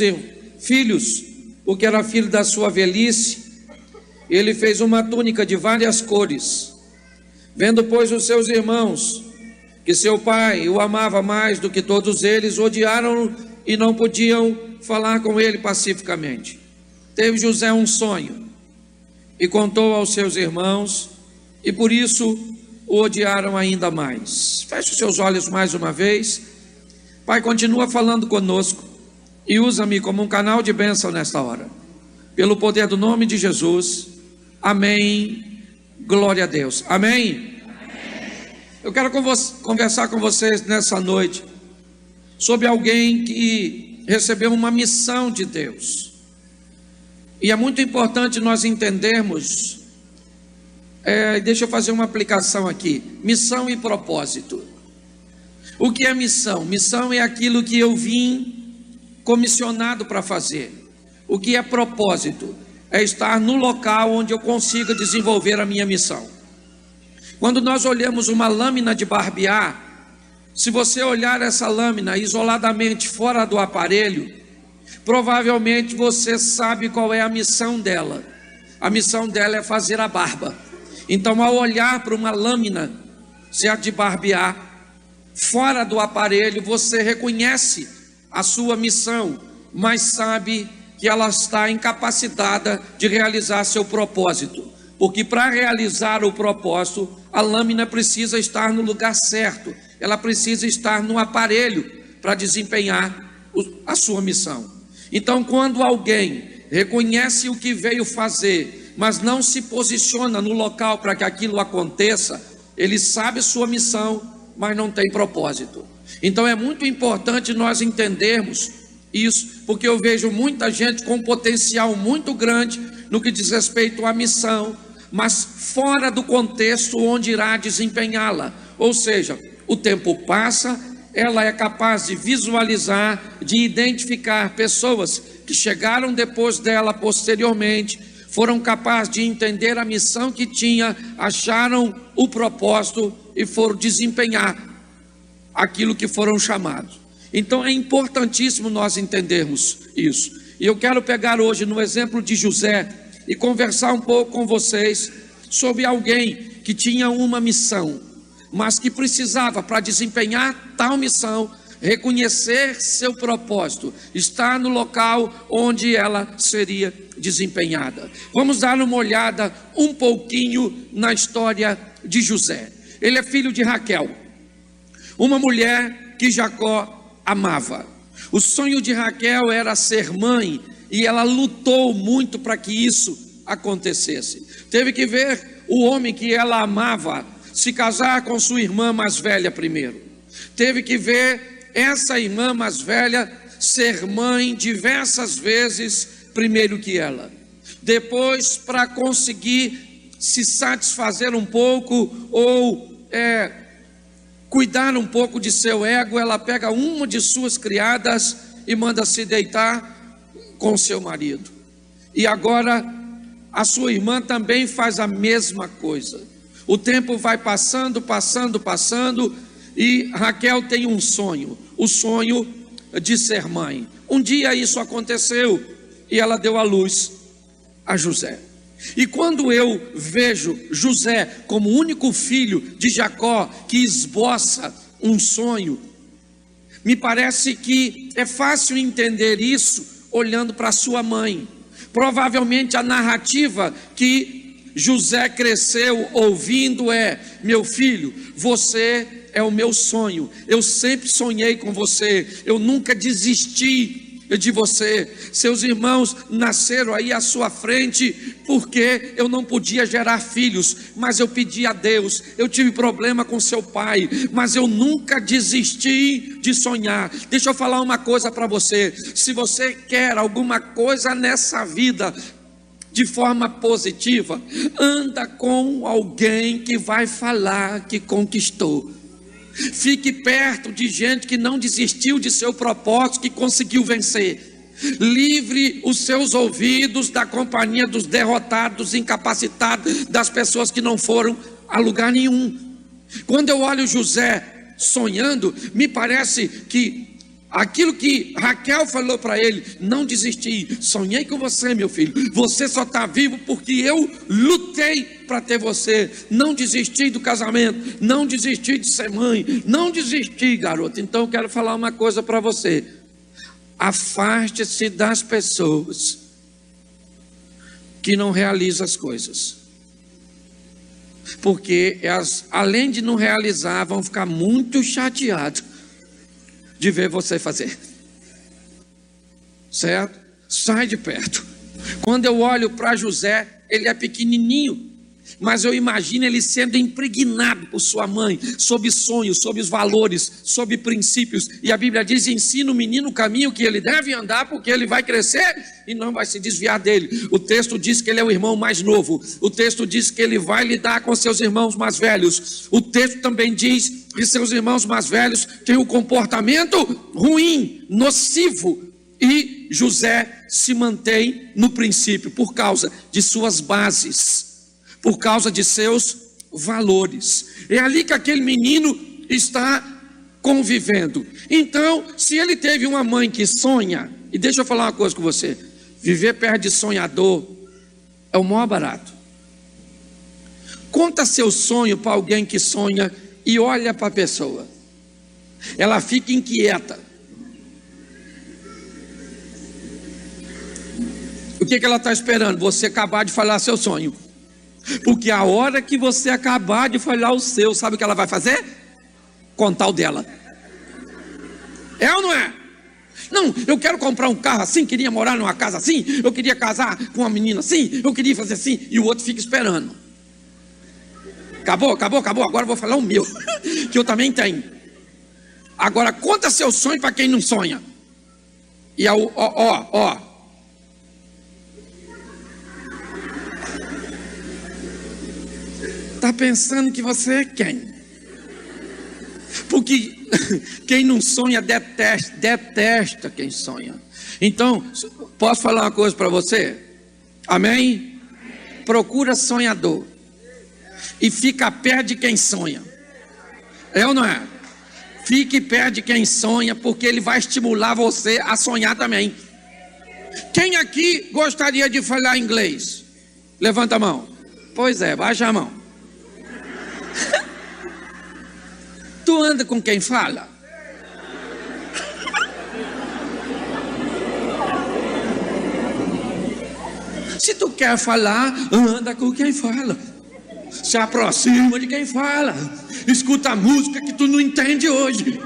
filhos, porque era filho da sua velhice. Ele fez uma túnica de várias cores. Vendo, pois, os seus irmãos que seu pai o amava mais do que todos eles, odiaram-no e não podiam falar com ele pacificamente. Teve José um sonho e contou aos seus irmãos, e por isso o odiaram ainda mais. Feche os seus olhos mais uma vez. Pai, continua falando conosco e usa-me como um canal de bênção nesta hora, pelo poder do nome de Jesus. Amém. Glória a Deus. Amém. Eu quero conversar com vocês nessa noite sobre alguém que recebeu uma missão de Deus. E é muito importante nós entendermos, deixa eu fazer uma aplicação aqui: missão e propósito. O que é missão? Missão é aquilo que eu vim comissionado para fazer. O que é propósito? É estar no local onde eu consiga desenvolver a minha missão. Quando nós olhamos uma lâmina de barbear, se você olhar essa lâmina isoladamente fora do aparelho, provavelmente você sabe qual é a missão dela. A missão dela é fazer a barba. Então, ao olhar para uma lâmina de barbear fora do aparelho, você reconhece a sua missão, mas sabe que ela está incapacitada de realizar seu propósito. Porque para realizar o propósito, a lâmina precisa estar no lugar certo, ela precisa estar no aparelho para desempenhar a sua missão. Então, quando alguém reconhece o que veio fazer, mas não se posiciona no local para que aquilo aconteça, ele sabe sua missão, mas não tem propósito. Então é muito importante nós entendermos isso, porque eu vejo muita gente com potencial muito grande no que diz respeito à missão, mas fora do contexto onde irá desempenhá-la. Ou seja, o tempo passa, ela é capaz de visualizar, de identificar pessoas que chegaram depois dela posteriormente, foram capazes de entender a missão que tinha, acharam o propósito e foram desempenhar aquilo que foram chamados. Então é importantíssimo nós entendermos isso. E eu quero pegar hoje no exemplo de José e conversar um pouco com vocês sobre alguém que tinha uma missão, mas que precisava, para desempenhar tal missão, reconhecer seu propósito, estar no local onde ela seria desempenhada. Vamos dar uma olhada um pouquinho na história de José. Ele é filho de Raquel, uma mulher que Jacó amava. O sonho de Raquel era ser mãe, e ela lutou muito para que isso acontecesse. Teve que ver o homem que ela amava se casar com sua irmã mais velha primeiro. Teve que ver essa irmã mais velha ser mãe diversas vezes primeiro que ela. Depois, para conseguir se satisfazer um pouco ou cuidar um pouco de seu ego, ela pega uma de suas criadas e manda se deitar com seu marido. E agora a sua irmã também faz a mesma coisa. O tempo vai passando, e Raquel tem um sonho, o sonho de ser mãe. Um dia isso aconteceu e ela deu à luz a José. E quando eu vejo José como o único filho de Jacó que esboça um sonho, me parece que é fácil entender isso olhando para sua mãe. Provavelmente a narrativa que José cresceu ouvindo é: meu filho, você é o meu sonho, eu sempre sonhei com você, eu nunca desisti de você. Seus irmãos nasceram aí à sua frente porque eu não podia gerar filhos, mas eu pedi a Deus. Eu tive problema com seu pai, mas eu nunca desisti de sonhar. Deixa eu falar uma coisa para você: se você quer alguma coisa nessa vida de forma positiva, anda com alguém que vai falar que conquistou. Fique perto de gente que não desistiu de seu propósito, que conseguiu vencer. Livre os seus ouvidos da companhia dos derrotados, incapacitados, das pessoas que não foram a lugar nenhum. Quando eu olho José sonhando, me parece que aquilo que Raquel falou para ele: não desisti, sonhei com você, meu filho, você só está vivo porque eu lutei para ter você, não desisti do casamento, não desisti de ser mãe, não desisti, garoto. Então eu quero falar uma coisa para você: afaste-se das pessoas que não realizam as coisas, porque elas, além de não realizar, vão ficar muito chateadas de ver você fazer, certo? Sai de perto. Quando eu olho para José, ele é pequenininho, mas eu imagino ele sendo impregnado por sua mãe, sobre sonhos, sobre os valores, sobre princípios. E a Bíblia diz: ensina o menino o caminho que ele deve andar, porque ele vai crescer e não vai se desviar dele. O texto diz que ele é o irmão mais novo. O texto diz que ele vai lidar com seus irmãos mais velhos. O texto também diz que seus irmãos mais velhos têm um comportamento ruim, nocivo. E José se mantém no princípio por causa de suas bases, por causa de seus valores. É ali que aquele menino está convivendo. Então, se ele teve uma mãe que sonha, e deixa eu falar uma coisa com você: viver perto de sonhador é o maior barato. Conta seu sonho para alguém que sonha e olha para a pessoa, ela fica inquieta. O que ela está esperando? Você acabar de falar seu sonho. Porque a hora que você acabar de falar o seu, sabe o que ela vai fazer? Contar o dela. É ou não é? Não, eu quero comprar um carro assim, queria morar numa casa assim, eu queria casar com uma menina assim, eu queria fazer assim, e o outro fica esperando. Acabou, agora eu vou falar o meu, que eu também tenho. Agora conta seu sonho para quem não sonha. E está pensando que você é quem? Porque quem não sonha detesta quem sonha. Então, posso falar uma coisa para você? Amém? Procura sonhador e fica perto de quem sonha. É ou não é? Fique perto de quem sonha, porque ele vai estimular você a sonhar também. Quem aqui gostaria de falar inglês? Levanta a mão. Pois é, baixa a mão. Tu anda com quem fala? Se tu quer falar, anda com quem fala. Se aproxima de quem fala. Escuta a música que tu não entende hoje.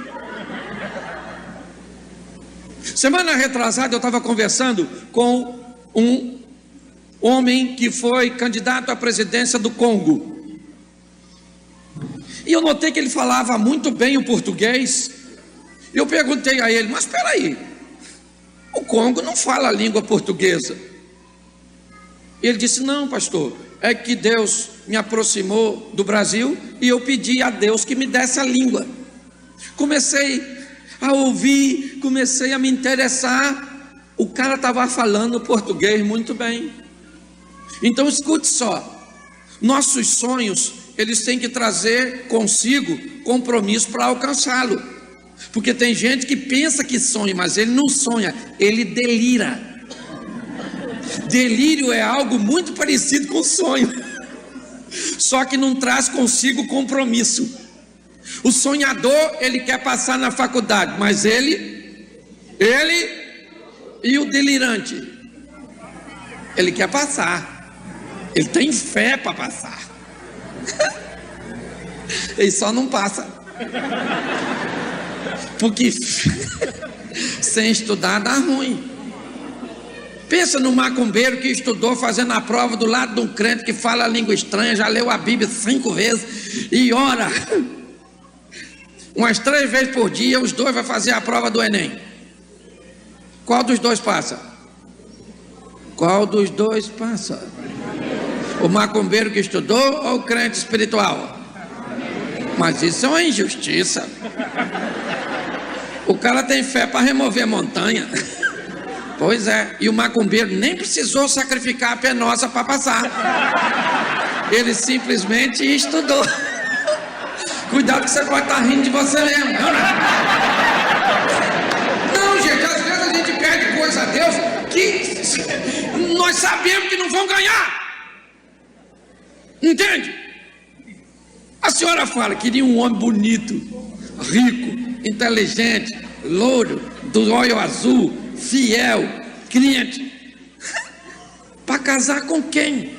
Semana retrasada eu estava conversando com um homem que foi candidato à presidência do Congo. E eu notei que ele falava muito bem o português. E eu perguntei a ele: mas espera aí, o Congo não fala a língua portuguesa. E ele disse: não, pastor, é que Deus me aproximou do Brasil e eu pedi a Deus que me desse a língua. Comecei a ouvir, comecei a me interessar. O cara estava falando português muito bem. Então escute só, nossos sonhos, eles têm que trazer consigo compromisso para alcançá-lo. Porque tem gente que pensa que sonha, mas ele não sonha, ele delira. Delírio é algo muito parecido com sonho, só que não traz consigo compromisso. O sonhador, ele quer passar na faculdade, mas ele e o delirante, ele quer passar, ele tem fé para passar, ele só não passa, porque sem estudar dá ruim. Pensa no macumbeiro que estudou fazendo a prova do lado de um crente que fala a língua estranha, já leu a Bíblia 5 vezes e ora umas 3 vezes por dia. Os dois vão fazer a prova do Enem. Qual dos dois passa? Qual dos dois passa? O macumbeiro que estudou ou o crente espiritual? Mas isso é uma injustiça. O cara tem fé para remover montanha. Pois é, e o macumbeiro nem precisou sacrificar a penosa para passar. Ele simplesmente estudou. Cuidado que você pode estar rindo de você mesmo. Não, gente, às vezes a gente pede coisa a Deus que nós sabemos que não vão ganhar. Entende? A senhora fala, queria um homem bonito, rico, inteligente, louro, do olho azul, fiel, crente. Para casar com quem?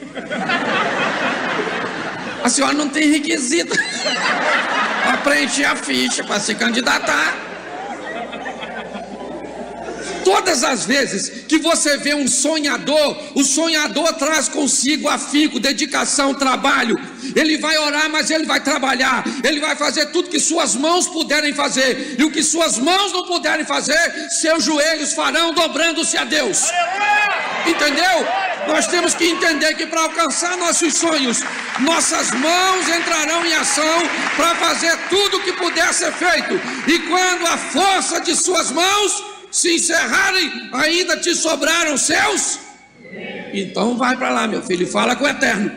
A senhora não tem requisito para preencher a ficha, para se candidatar. Todas as vezes que você vê um sonhador, o sonhador traz consigo afinco, dedicação, trabalho. Ele vai orar, mas ele vai trabalhar. Ele vai fazer tudo que suas mãos puderem fazer. E o que suas mãos não puderem fazer, seus joelhos farão, dobrando-se a Deus. Entendeu? Nós temos que entender que para alcançar nossos sonhos, nossas mãos entrarão em ação para fazer tudo o que puder ser feito. E quando a força de suas mãos se encerrarem, ainda te sobraram seus? Então vai para lá, meu filho, e fala com o Eterno.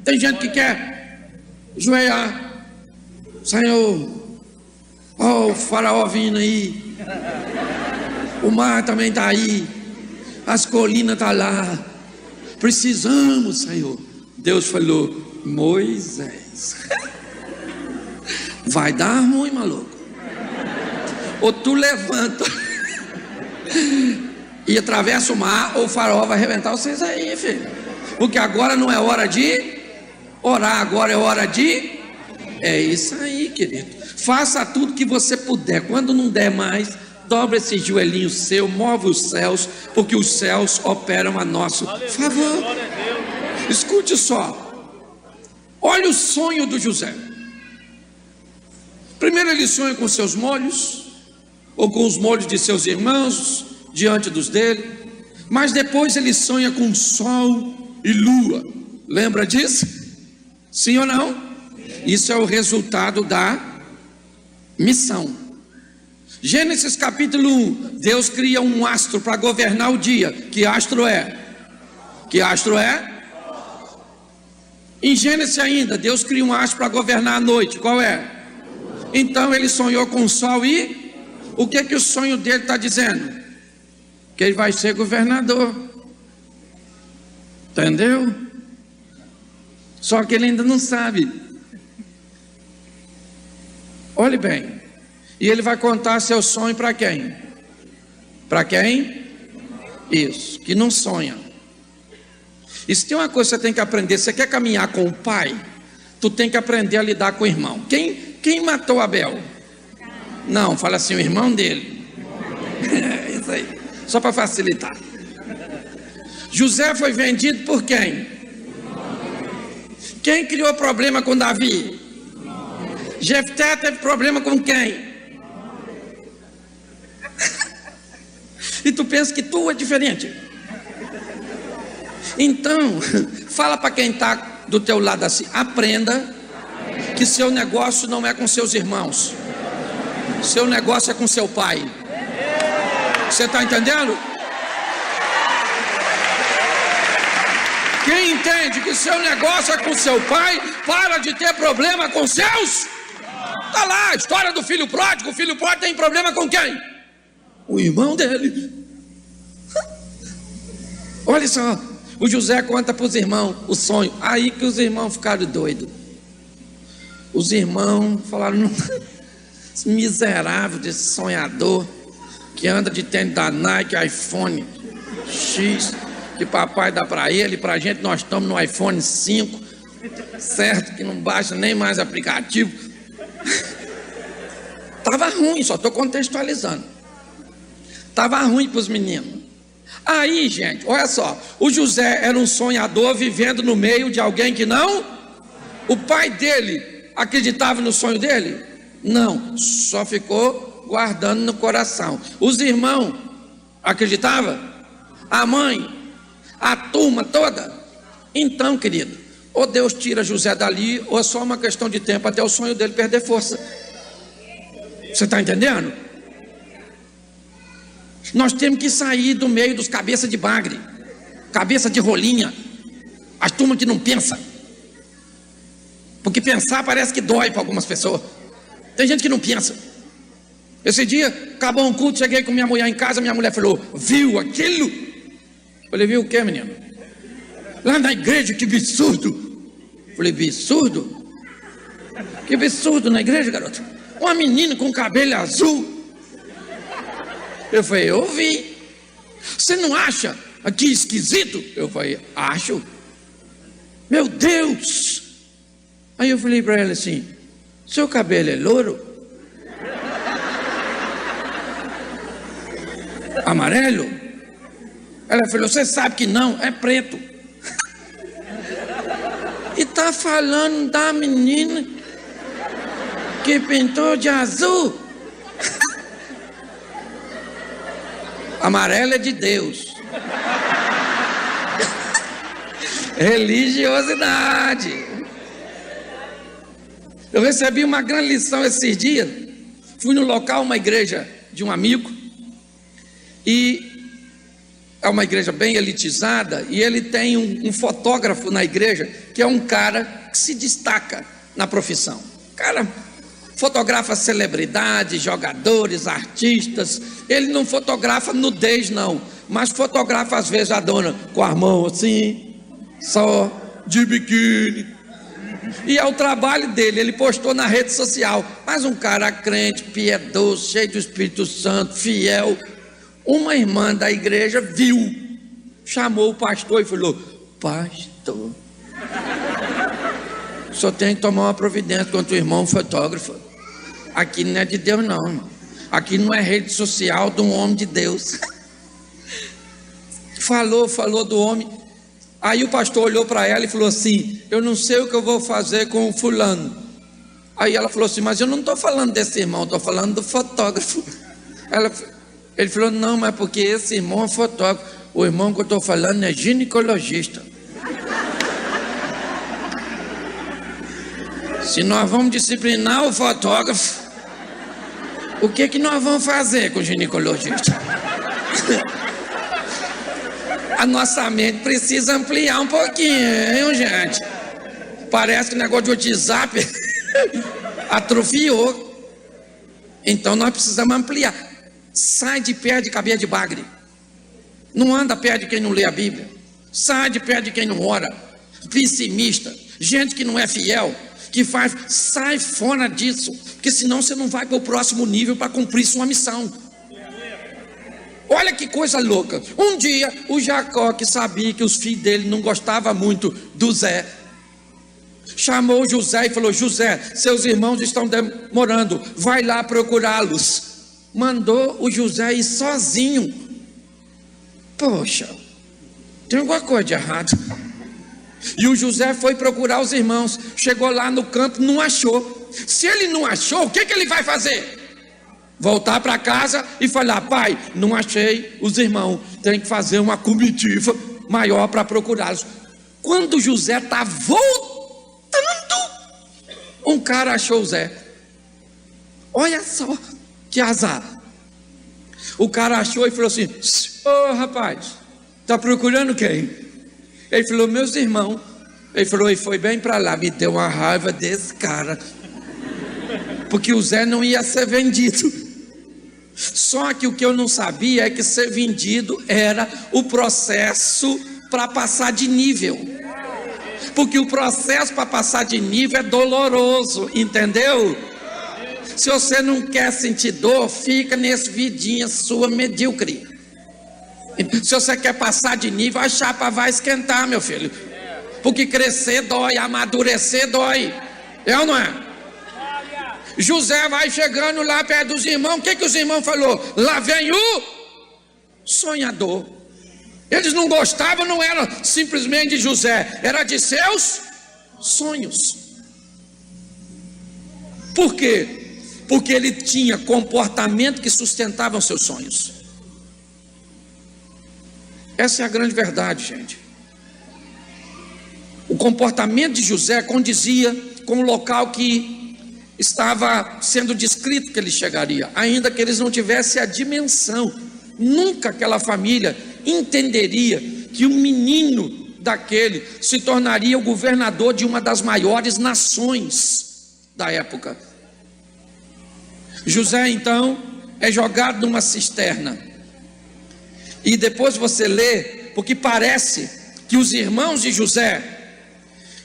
Tem gente que quer joelhar. Senhor, o faraó vindo aí, o mar também está aí, as colinas estão lá, precisamos, Senhor. Deus falou: Moisés, vai dar ruim, maluco. Ou tu levanta e atravessa o mar, ou o faraó vai arrebentar vocês aí, filho. Porque agora não é hora de orar, agora é hora de... É isso aí, querido. Faça tudo que você puder. Quando não der mais, dobra esse joelhinho seu, move os céus, porque os céus operam a nosso favor. Escute só. Olha o sonho do José. Primeiro ele sonha com seus molhos, ou com os molhos de seus irmãos diante dos dele, mas depois ele sonha com sol e lua. Lembra disso? Sim ou não? Isso é o resultado da missão. Gênesis capítulo 1, Deus cria um astro para governar o dia. Que astro é? Que astro é? Em Gênesis ainda, Deus cria um astro para governar a noite. Qual é? Então ele sonhou com o sol e... O que que o sonho dele está dizendo? Que ele vai ser governador. Entendeu? Só que ele ainda não sabe. Olhe bem. E ele vai contar seu sonho para quem? Para quem? Isso, que não sonha. E se tem uma coisa que você tem que aprender, você quer caminhar com o pai, tu tem que aprender a lidar com o irmão. Quem matou Abel? Não, fala assim, o irmão dele. É isso aí, só para facilitar. José foi vendido por quem? Quem criou problema com Davi? Jefté teve problema com quem? E tu pensa que tu é diferente. Então, fala para quem está do teu lado assim: aprenda que seu negócio não é com seus irmãos, seu negócio é com seu pai. Você está entendendo? Quem entende que seu negócio é com seu pai, para de ter problema com seus. Está lá a história do filho pródigo. O filho pródigo tem problema com quem? O irmão dele. Olha só, o José conta para os irmãos o sonho. Aí que os irmãos ficaram doidos. Os irmãos falaram: esse miserável desse sonhador que anda de tênis da Nike, iPhone X, que papai dá para ele, para a gente nós estamos no iPhone 5, certo? Que não baixa nem mais aplicativo. Estava ruim, só estou contextualizando. Estava ruim para os meninos. Aí, gente, olha só, o José era um sonhador vivendo no meio de alguém que não. O pai dele acreditava no sonho dele? Não, só ficou guardando no coração. Os irmãos acreditavam? A mãe, a turma toda? Então, querido, ou Deus tira José dali, ou é só uma questão de tempo até o sonho dele perder força. Você está entendendo? Nós temos que sair do meio dos cabeças de bagre, cabeça de rolinha, as turmas que não pensam, porque pensar parece que dói para algumas pessoas. Tem gente que não pensa. Esse dia, acabou um culto, cheguei com minha mulher em casa, minha mulher falou: viu aquilo? Eu falei: viu o que, menino? Lá na igreja, que absurdo. Eu falei: absurdo? Que absurdo na igreja, garoto? Uma menina com cabelo azul. Eu falei: eu vi. Você não acha aqui esquisito? Eu falei: acho. Meu Deus. Aí eu falei para ela assim: seu cabelo é louro? Amarelo? Ela falou: você sabe que não, é preto. E tá falando da menina que pintou de azul. Amarelo é de Deus. Religiosidade. Eu recebi uma grande lição esses dias. Fui no local, uma igreja de um amigo, e é uma igreja bem elitizada, e ele tem um fotógrafo na igreja, que é um cara que se destaca na profissão. O cara fotografa celebridades, jogadores, artistas. Ele não fotografa nudez não, mas fotografa às vezes a dona com a mão assim, só de biquíni. E é o trabalho dele. Ele postou na rede social. Mas um cara crente, piedoso, cheio do Espírito Santo, fiel. Uma irmã da igreja viu, chamou o pastor e falou: pastor, só tem que tomar uma providência contra o irmão fotógrafo. Aqui não é de Deus não, irmão. Aqui não é rede social de um homem de Deus. Falou do homem. Aí o pastor olhou para ela e falou assim: eu não sei o que eu vou fazer com o fulano. Aí ela falou assim: mas eu não estou falando desse irmão, estou falando do fotógrafo. Ele falou: não, mas porque esse irmão é fotógrafo. O irmão que eu estou falando é ginecologista. Se nós vamos disciplinar o fotógrafo, o que nós vamos fazer com o ginecologista? A nossa mente precisa ampliar um pouquinho, gente. Parece que o negócio de WhatsApp atrofiou. Então nós precisamos ampliar. Sai de perto de cabeça de bagre. Não anda perto de quem não lê a Bíblia. Sai de perto de quem não ora. Pessimista, gente que não é fiel, que faz, sai fora disso, porque senão você não vai para o próximo nível para cumprir sua missão. Olha que coisa louca. Um dia o Jacó, que sabia que os filhos dele não gostavam muito do Zé, chamou José e falou: José, seus irmãos estão demorando, vai lá procurá-los. Mandou o José ir sozinho. Poxa, tem alguma coisa de errado. E o José foi procurar os irmãos. Chegou lá no campo, não achou. Se ele não achou, o que ele vai fazer? Voltar para casa e falar: pai, não achei os irmãos, tem que fazer uma comitiva maior para procurá-los. Quando José está voltando, um cara achou Zé. Olha só que azar. O cara achou e falou assim: ô rapaz, está procurando quem? Ele falou: meus irmãos. Ele falou: e foi bem para lá. Me deu uma raiva desse cara, porque o Zé não ia ser vendido. Só que o que eu não sabia é que ser vendido era o processo para passar de nível, porque o processo para passar de nível é doloroso, entendeu? Se você não quer sentir dor, fica nesse vidinha sua medíocre. Se você quer passar de nível, a chapa vai esquentar, meu filho, porque crescer dói, amadurecer dói, é ou não é? José vai chegando lá perto dos irmãos. O que os irmãos falou? Lá vem o sonhador. Eles não gostavam, não era simplesmente de José, era de seus sonhos. Por quê? Porque ele tinha comportamento que sustentava os seus sonhos. Essa é a grande verdade, gente. O comportamento de José condizia com o local que estava sendo descrito que ele chegaria, ainda que eles não tivessem a dimensão. Nunca aquela família entenderia que um menino daquele se tornaria o governador de uma das maiores nações da época. José então é jogado numa cisterna, e depois você lê, porque parece que os irmãos de José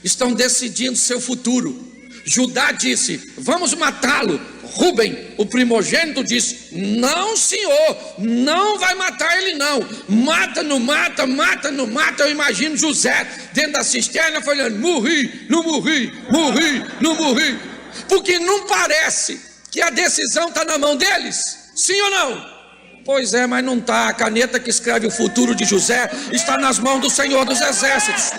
estão decidindo seu futuro. Judá disse: vamos matá-lo. Rúben, o primogênito, disse: não, senhor, não vai matar ele não. Mata, não mata, mata, não mata. Eu imagino José dentro da cisterna falando: morri, não morri, morri, não morri. Porque não parece que a decisão está na mão deles, sim ou não? Pois é, mas não está. A caneta que escreve o futuro de José está nas mãos do Senhor dos Exércitos.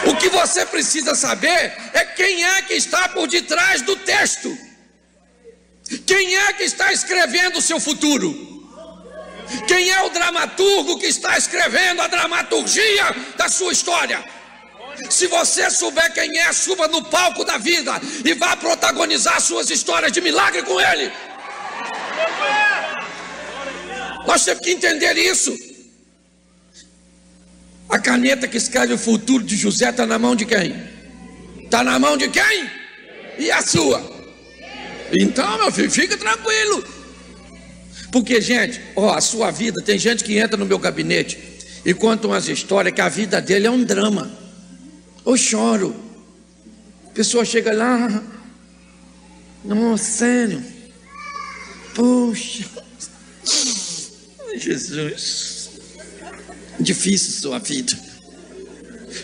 O que você precisa saber é quem é que está por detrás do texto. Quem é que está escrevendo o seu futuro? Quem é o dramaturgo que está escrevendo a dramaturgia da sua história? Se você souber quem é, suba no palco da vida e vá protagonizar suas histórias de milagre com ele. Nós temos que entender isso. A caneta que escreve o futuro de José está na mão de quem? Está na mão de quem? E a sua? Então, meu filho, fica tranquilo. Porque, gente, a sua vida, tem gente que entra no meu gabinete e conta umas histórias que a vida dele é um drama. Eu choro. A pessoa chega lá: não, sério, poxa, Jesus, difícil sua vida.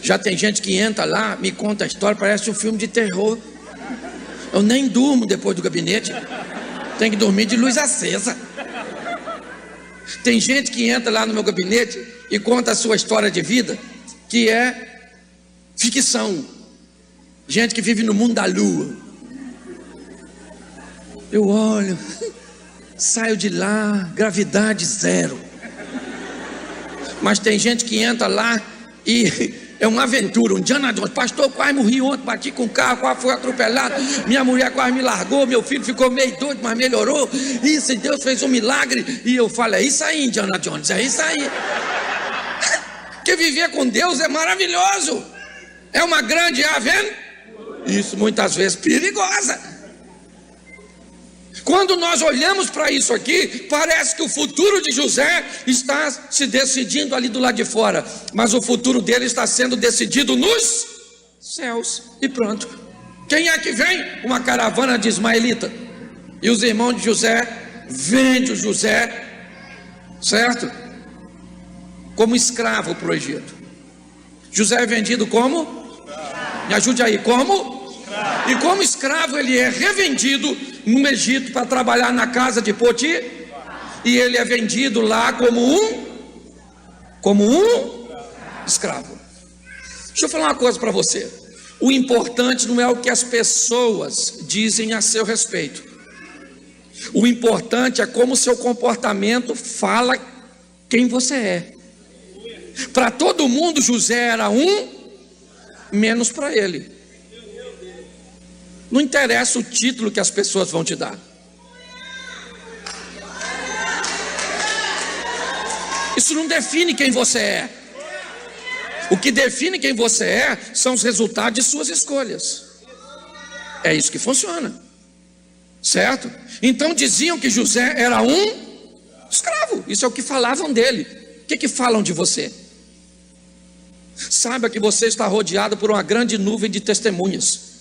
Já tem gente que entra lá, me conta a história, parece um filme de terror. Eu nem durmo depois do gabinete, tem que dormir de luz acesa. Tem gente que entra lá no meu gabinete e conta a sua história de vida, que é ficção. Gente que vive no mundo da lua. Eu olho, saio de lá, gravidade zero. Mas tem gente que entra lá e é uma aventura, um Indiana Jones. Pastor, quase morri ontem, bati com o carro, quase fui atropelado, minha mulher quase me largou, meu filho ficou meio doido, mas melhorou. Isso, Deus fez um milagre. E eu falo: é isso aí, Indiana Jones, é isso aí. Porque viver com Deus é maravilhoso. É uma grande aventura. Isso muitas vezes perigosa. Quando nós olhamos para isso aqui, parece que o futuro de José está se decidindo ali do lado de fora, mas o futuro dele está sendo decidido nos céus. E pronto. Quem é que vem? Uma caravana de ismaelita. E os irmãos de José vendem o José, certo? Como escravo para o Egito. José é vendido como? Me ajude aí, como? E como escravo ele é revendido no Egito para trabalhar na casa de Potifar. E ele é vendido lá como um escravo. Deixa eu falar uma coisa para você. O importante não é o que as pessoas dizem a seu respeito. O importante é como o seu comportamento fala quem você é. Para todo mundo José era um, menos para ele. Não interessa o título que as pessoas vão te dar. Isso não define quem você é. O que define quem você é são os resultados de suas escolhas. É isso que funciona, certo? Então diziam que José era um escravo. Isso é o que falavam dele. O que falam de você? Saiba que você está rodeado por uma grande nuvem de testemunhas.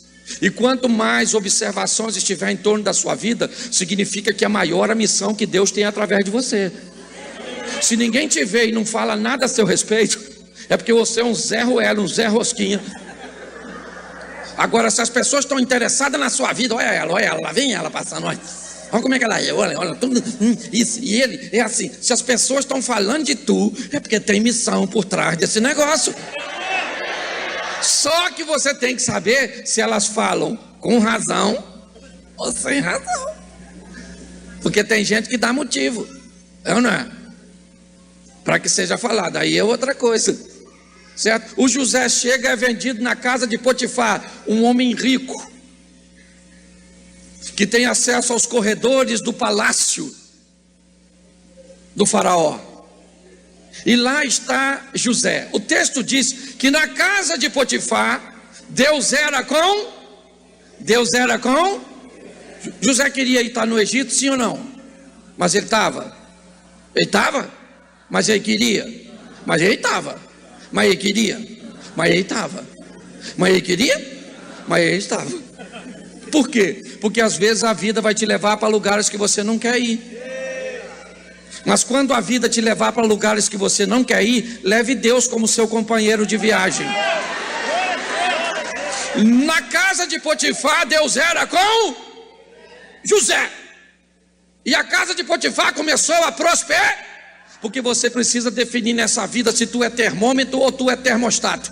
E quanto mais observações estiver em torno da sua vida, significa que é maior a missão que Deus tem através de você. Se ninguém te vê e não fala nada a seu respeito, é porque você é um Zé Ruelo, um Zé Rosquinha. Agora, se as pessoas estão interessadas na sua vida, olha ela, lá vem ela passando, olha como é que ela é, olha, tudo, isso, e ele é assim. Se as pessoas estão falando de tu, é porque tem missão por trás desse negócio. Só que você tem que saber se elas falam com razão ou sem razão, porque tem gente que dá motivo, é ou não é? Para que seja falado, aí é outra coisa, certo? O José chega e é vendido na casa de Potifar, um homem rico, que tem acesso aos corredores do palácio do faraó. E lá está José. O texto diz que na casa de Potifar, Deus era com José queria estar no Egito, sim ou não? Mas ele estava. Mas ele queria. Mas ele estava. Mas ele queria. Mas ele estava. Mas ele queria. Mas ele estava. Por quê? Porque às vezes a vida vai te levar para lugares que você não quer ir. Mas quando a vida te levar para lugares que você não quer ir, leve Deus como seu companheiro de viagem. Na casa de Potifar, Deus era com José. E a casa de Potifar começou a prosperar. Porque você precisa definir nessa vida se tu é termômetro ou tu é termostato.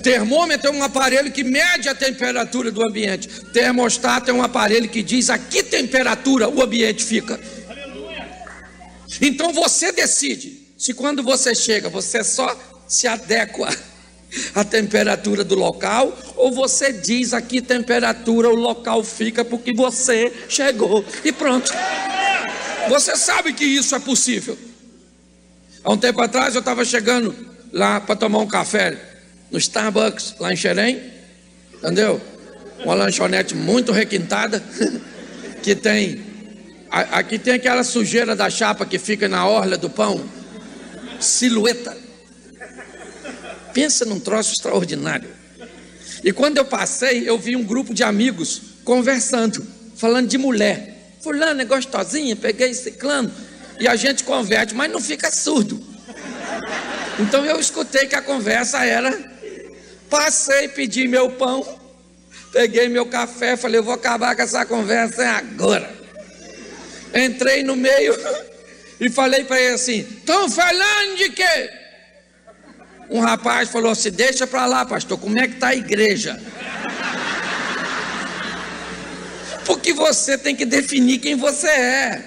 Termômetro é um aparelho que mede a temperatura do ambiente. Termostato é um aparelho que diz a que temperatura o ambiente fica. Então você decide se quando você chega, você só se adequa à temperatura do local, ou você diz a que temperatura o local fica porque você chegou e pronto. Você sabe que isso é possível. Há um tempo atrás eu estava chegando lá para tomar um café no Starbucks, lá em Xerém, entendeu? Uma lanchonete muito requintada, que tem... Aqui tem aquela sujeira da chapa que fica na orla do pão, silhueta. Pensa num troço extraordinário. E quando eu passei, eu vi um grupo de amigos conversando, falando de mulher. Fulano é gostosinha, peguei ciclano. E a gente converte, mas não fica surdo. Então eu escutei que a conversa era. Passei, pedi meu pão, peguei meu café, falei, eu vou acabar com essa conversa agora. Entrei no meio e falei para ele assim, estão falando de quê? Um rapaz falou assim, deixa para lá, pastor, como é que está a igreja? Porque você tem que definir quem você é.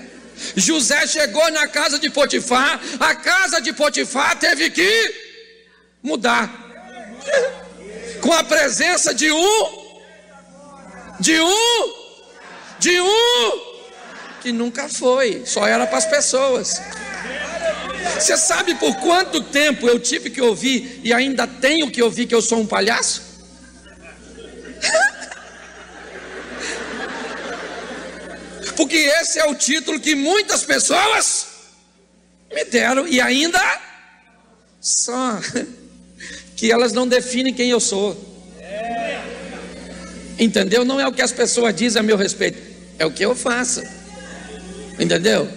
José chegou na casa de Potifar, a casa de Potifar teve que mudar. Com a presença de um que nunca foi, só era para as pessoas. Você sabe por quanto tempo eu tive que ouvir e ainda tenho que ouvir que eu sou um palhaço? Porque esse é o título que muitas pessoas me deram e ainda só que elas não definem quem eu sou. Entendeu? Não é o que as pessoas dizem a meu respeito, é o que eu faço. Entendeu?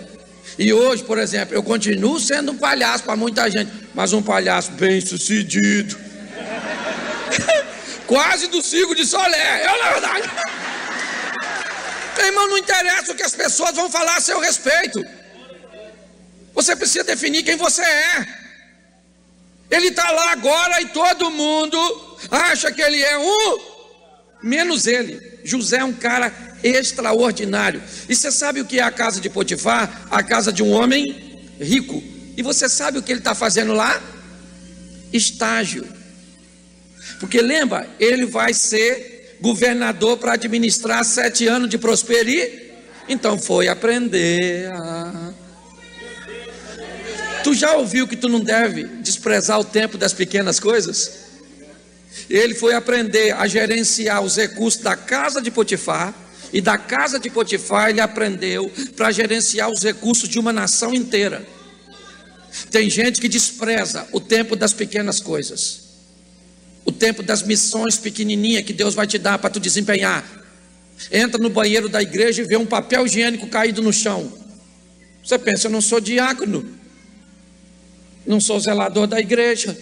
E hoje, por exemplo, eu continuo sendo um palhaço para muita gente, mas um palhaço bem sucedido. Quase do Circo de Solé, na verdade. Irmão, não interessa o que as pessoas vão falar a seu respeito. Você precisa definir quem você é. Ele está lá agora e todo mundo acha que ele é menos ele. José é um cara extraordinário. E você sabe o que é a casa de Potifar? A casa de um homem rico, E você sabe o que ele está fazendo lá? Estágio. Porque lembra, ele vai ser governador para administrar 7 anos de prosperidade. Então foi aprender a... Tu já ouviu que tu não deve desprezar o tempo das pequenas coisas? Ele foi aprender a gerenciar os recursos da casa de Potifar, e da casa de Potifar ele aprendeu para gerenciar os recursos de uma nação inteira. Tem gente que despreza o tempo das pequenas coisas, o tempo das missões pequenininhas que Deus vai te dar para tu desempenhar. Entra no banheiro da igreja e vê um papel higiênico caído no chão. Você pensa, eu não sou diácono, não sou zelador da igreja.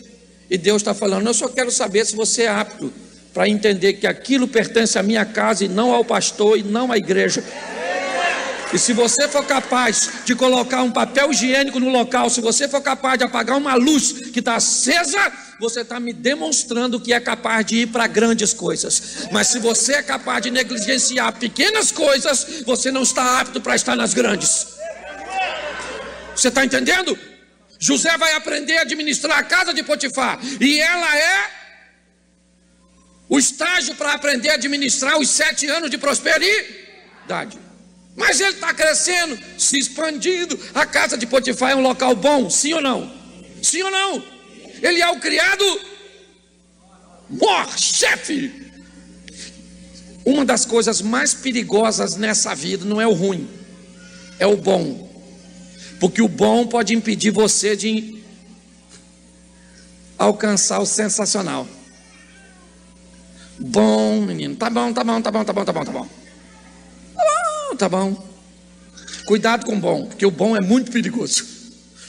E Deus está falando, eu só quero saber se você é apto para entender que aquilo pertence à minha casa e não ao pastor e não à igreja. E se você for capaz de colocar um papel higiênico no local, se você for capaz de apagar uma luz que está acesa, você está me demonstrando que é capaz de ir para grandes coisas. Mas se você é capaz de negligenciar pequenas coisas, você não está apto para estar nas grandes. Você está entendendo? José vai aprender a administrar a casa de Potifar, e ela é o estágio para aprender a administrar os 7 anos de prosperidade. Mas ele está crescendo, se expandindo. A casa de Potifar é um local bom, sim ou não? Sim ou não? Ele é o criado maior chefe. Uma das coisas mais perigosas nessa vida não é o ruim, é o bom. Porque o bom pode impedir você de alcançar o sensacional. Bom, menino, tá bom. Tá bom. Cuidado com o bom, porque o bom é muito perigoso.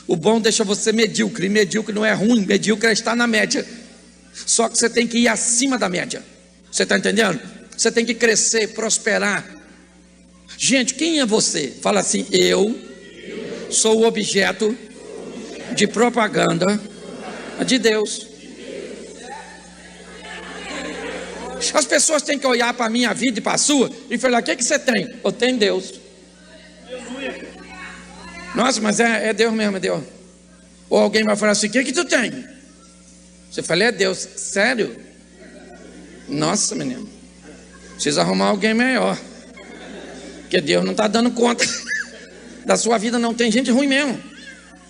O bom deixa você medíocre, e medíocre não é ruim, medíocre é estar na média. Só que você tem que ir acima da média. Você está entendendo? Você tem que crescer, prosperar. Gente, quem é você? Fala assim, eu sou o objeto de propaganda de Deus. As pessoas têm que olhar para a minha vida e para a sua e falar, o que você tem? Eu tenho Deus. Nossa, mas é Deus mesmo, é Deus. Ou alguém vai falar assim, o que tu tem? Você fala, é Deus. Sério? Nossa, menino, precisa arrumar alguém melhor, porque Deus não está dando conta da sua vida. Não, tem gente ruim mesmo.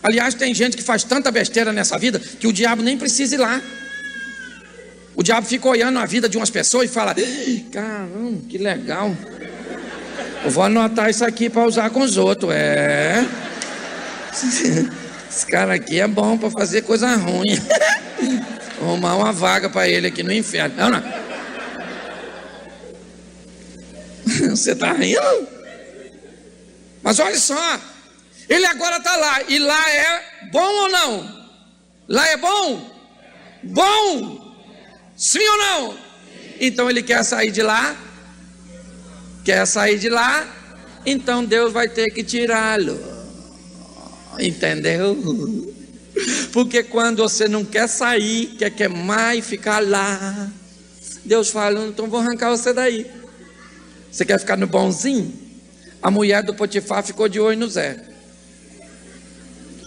Aliás, tem gente que faz tanta besteira nessa vida que o diabo nem precisa ir lá. O diabo fica olhando a vida de umas pessoas e fala, caramba, que legal, eu vou anotar isso aqui para usar com os outros. Esse cara aqui é bom para fazer coisa ruim. Vou arrumar uma vaga para ele aqui no inferno. Não. Você está rindo? Mas olha só, ele agora está lá, e lá é bom ou não? Lá é bom? Bom! Sim ou não? Então ele quer sair de lá? Quer sair de lá? Então Deus vai ter que tirá-lo. Entendeu? Porque quando você não quer sair, quer queimar e ficar lá, Deus fala, então vou arrancar você daí. Você quer ficar no bonzinho? A mulher do Potifar ficou de olho no Zé,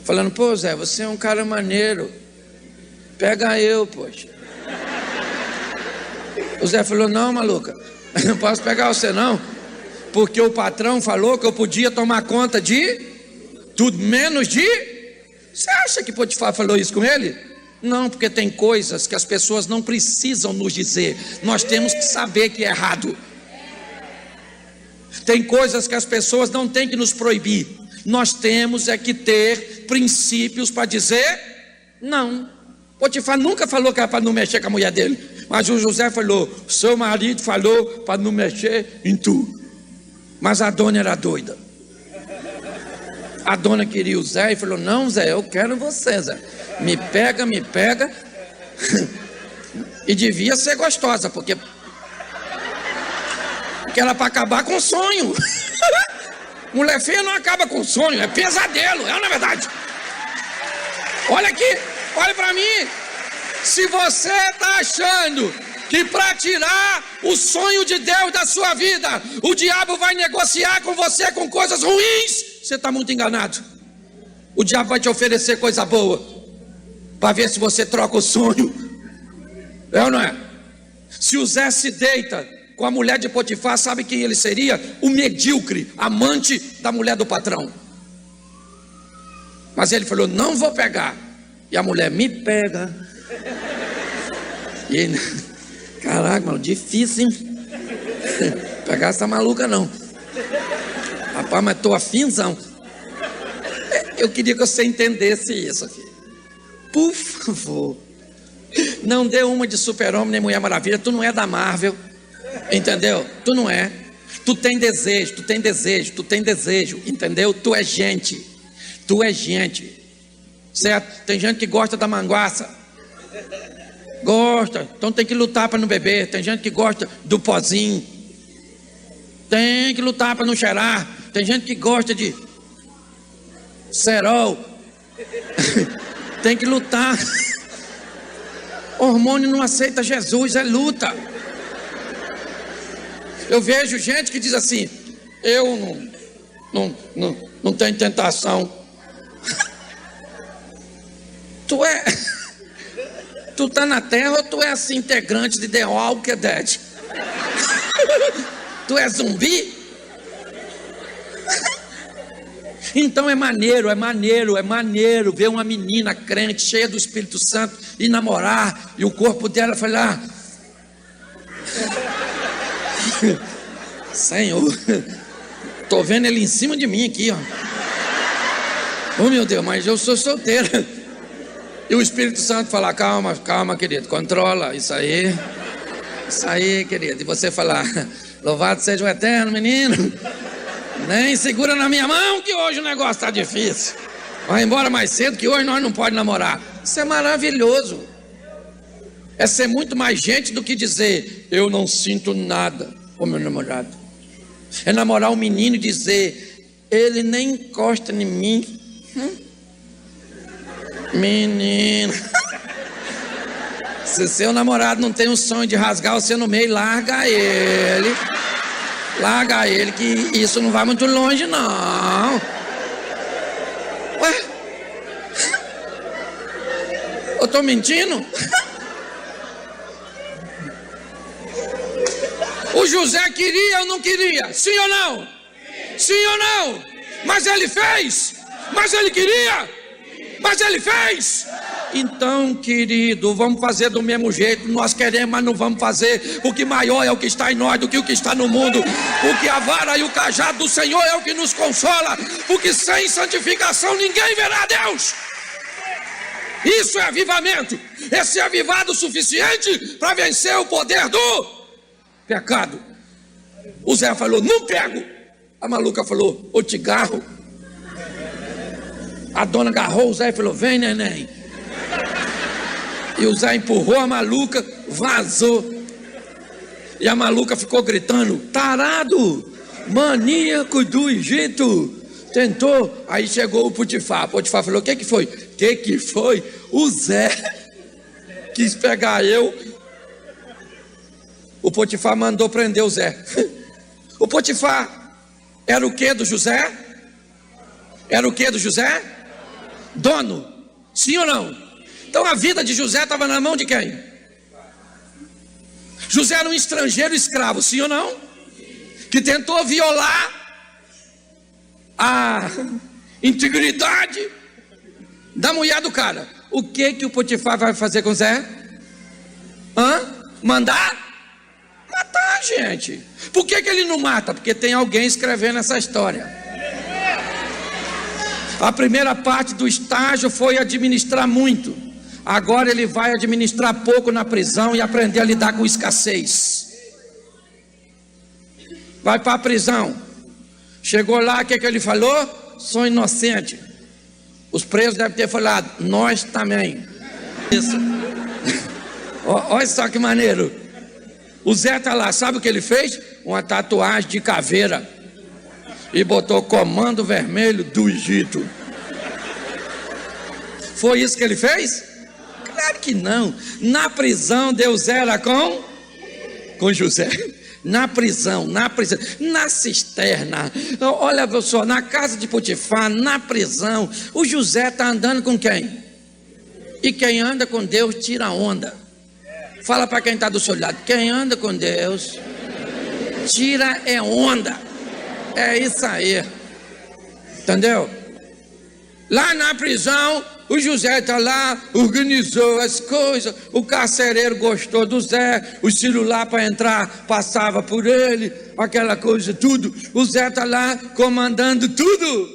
falando, pô Zé, você é um cara maneiro, pega eu, poxa. O Zé falou, não, maluca, eu não posso pegar você não, porque o patrão falou que eu podia tomar conta de tudo menos de... Você acha que Potifar falou isso com ele? Não, porque tem coisas que as pessoas não precisam nos dizer, nós temos que saber que é errado. Tem coisas que as pessoas não têm que nos proibir, nós temos é que ter princípios para dizer não. Potifar nunca falou que era para não mexer com a mulher dele, mas o José falou, seu marido falou para não mexer em tu. Mas a dona era doida. A dona queria o Zé e falou, não Zé, eu quero você Zé, me pega. E devia ser gostosa, porque era para acabar com o sonho. Mulher feia não acaba com o sonho, é pesadelo, é na verdade. Olha aqui, olha para mim. Se você está achando que para tirar o sonho de Deus da sua vida, o diabo vai negociar com você com coisas ruins, você está muito enganado. O diabo vai te oferecer coisa boa, para ver se você troca o sonho. É ou não é? Se o Zé se deita com a mulher de Potifar, sabe quem ele seria? O medíocre, amante da mulher do patrão. Mas ele falou, não vou pegar. E a mulher, me pega. E ele, caraca, mano, difícil, hein? Pegar essa maluca não. Rapaz, mas tô afinzão. Eu queria que você entendesse isso, filho. Por favor, não dê uma de Super-Homem nem Mulher Maravilha. Tu não é da Marvel, entendeu? Tu não é. Tu tem desejo, tu tem desejo, tu tem desejo, entendeu? Tu é gente, tu é gente, certo? Tem gente que gosta da manguaça, gosta, então tem que lutar para não beber. Tem gente que gosta do pozinho, tem que lutar para não cheirar. Tem gente que gosta de cerol, tem que lutar. Hormônio não aceita Jesus, é luta. Eu vejo gente que diz assim, eu não tenho tentação. Tu tá na terra ou tu é assim integrante de The Walking Dead? Tu é zumbi? Então é maneiro ver uma menina crente, cheia do Espírito Santo, e namorar, e o corpo dela falar, Senhor, tô vendo ele em cima de mim aqui, ó. Oh meu Deus, mas eu sou solteira. E o Espírito Santo falar, calma, calma, querido, controla, isso aí, querido. E você falar, louvado seja o Eterno, menino. Nem segura na minha mão que hoje o negócio está difícil. Vai embora mais cedo que hoje nós não podemos namorar. Isso é maravilhoso. É ser muito mais gente do que dizer, eu não sinto nada com meu namorado. É namorar um menino e dizer, ele nem encosta em mim. Menino. Se seu namorado não tem um sonho de rasgar você no meio, larga ele. Larga ele, que isso não vai muito longe, não. Ué? Eu tô mentindo? O José queria ou não queria? Sim ou não? Sim ou não? Mas ele fez? Mas ele queria? Mas ele fez? Então, querido, vamos fazer do mesmo jeito. Nós queremos, mas não vamos fazer, porque maior é o que está em nós do que o que está no mundo. Porque a vara e o cajado do Senhor é o que nos consola. Porque sem santificação ninguém verá Deus. Isso é avivamento. Esse é avivado o suficiente para vencer o poder do pecado. O Zé falou, não pego. A maluca falou, eu te garro. A dona agarrou o Zé e falou, vem neném. E o Zé empurrou a maluca, vazou. E a maluca ficou gritando, tarado, maníaco do Egito. Tentou, aí chegou o Potifar. Potifar falou, o que que foi? Que foi? O Zé quis pegar eu. O Potifar mandou prender o Zé. O Potifar era o que do José? Era o que do José? Dono, sim ou não? Então a vida de José estava na mão de quem? José era um estrangeiro escravo, sim ou não? Que tentou violar a integridade da mulher do cara. O que o Potifar vai fazer com Zé? Mandar? Matar, gente. Por que ele não mata? Porque tem alguém escrevendo essa história. A primeira parte do estágio foi administrar muito. Agora ele vai administrar pouco na prisão e aprender a lidar com escassez. Vai para a prisão. Chegou lá, o que ele falou? Sou inocente. Os presos devem ter falado, nós também. Isso. Olha só que maneiro. O Zé está lá, sabe o que ele fez? Uma tatuagem de caveira. E botou Comando Vermelho do Egito. Foi isso que ele fez? Claro que não. Na prisão Deus era com José. na prisão, na cisterna, olha só, na casa de Potifar, na prisão. O José está andando com quem? E quem anda com Deus tira onda. Fala para quem está do seu lado: quem anda com Deus tira onda. É isso aí, entendeu? Lá na prisão, o José está lá, organizou as coisas, o carcereiro gostou do Zé, o celular para entrar passava por ele, aquela coisa tudo. O Zé está lá comandando tudo.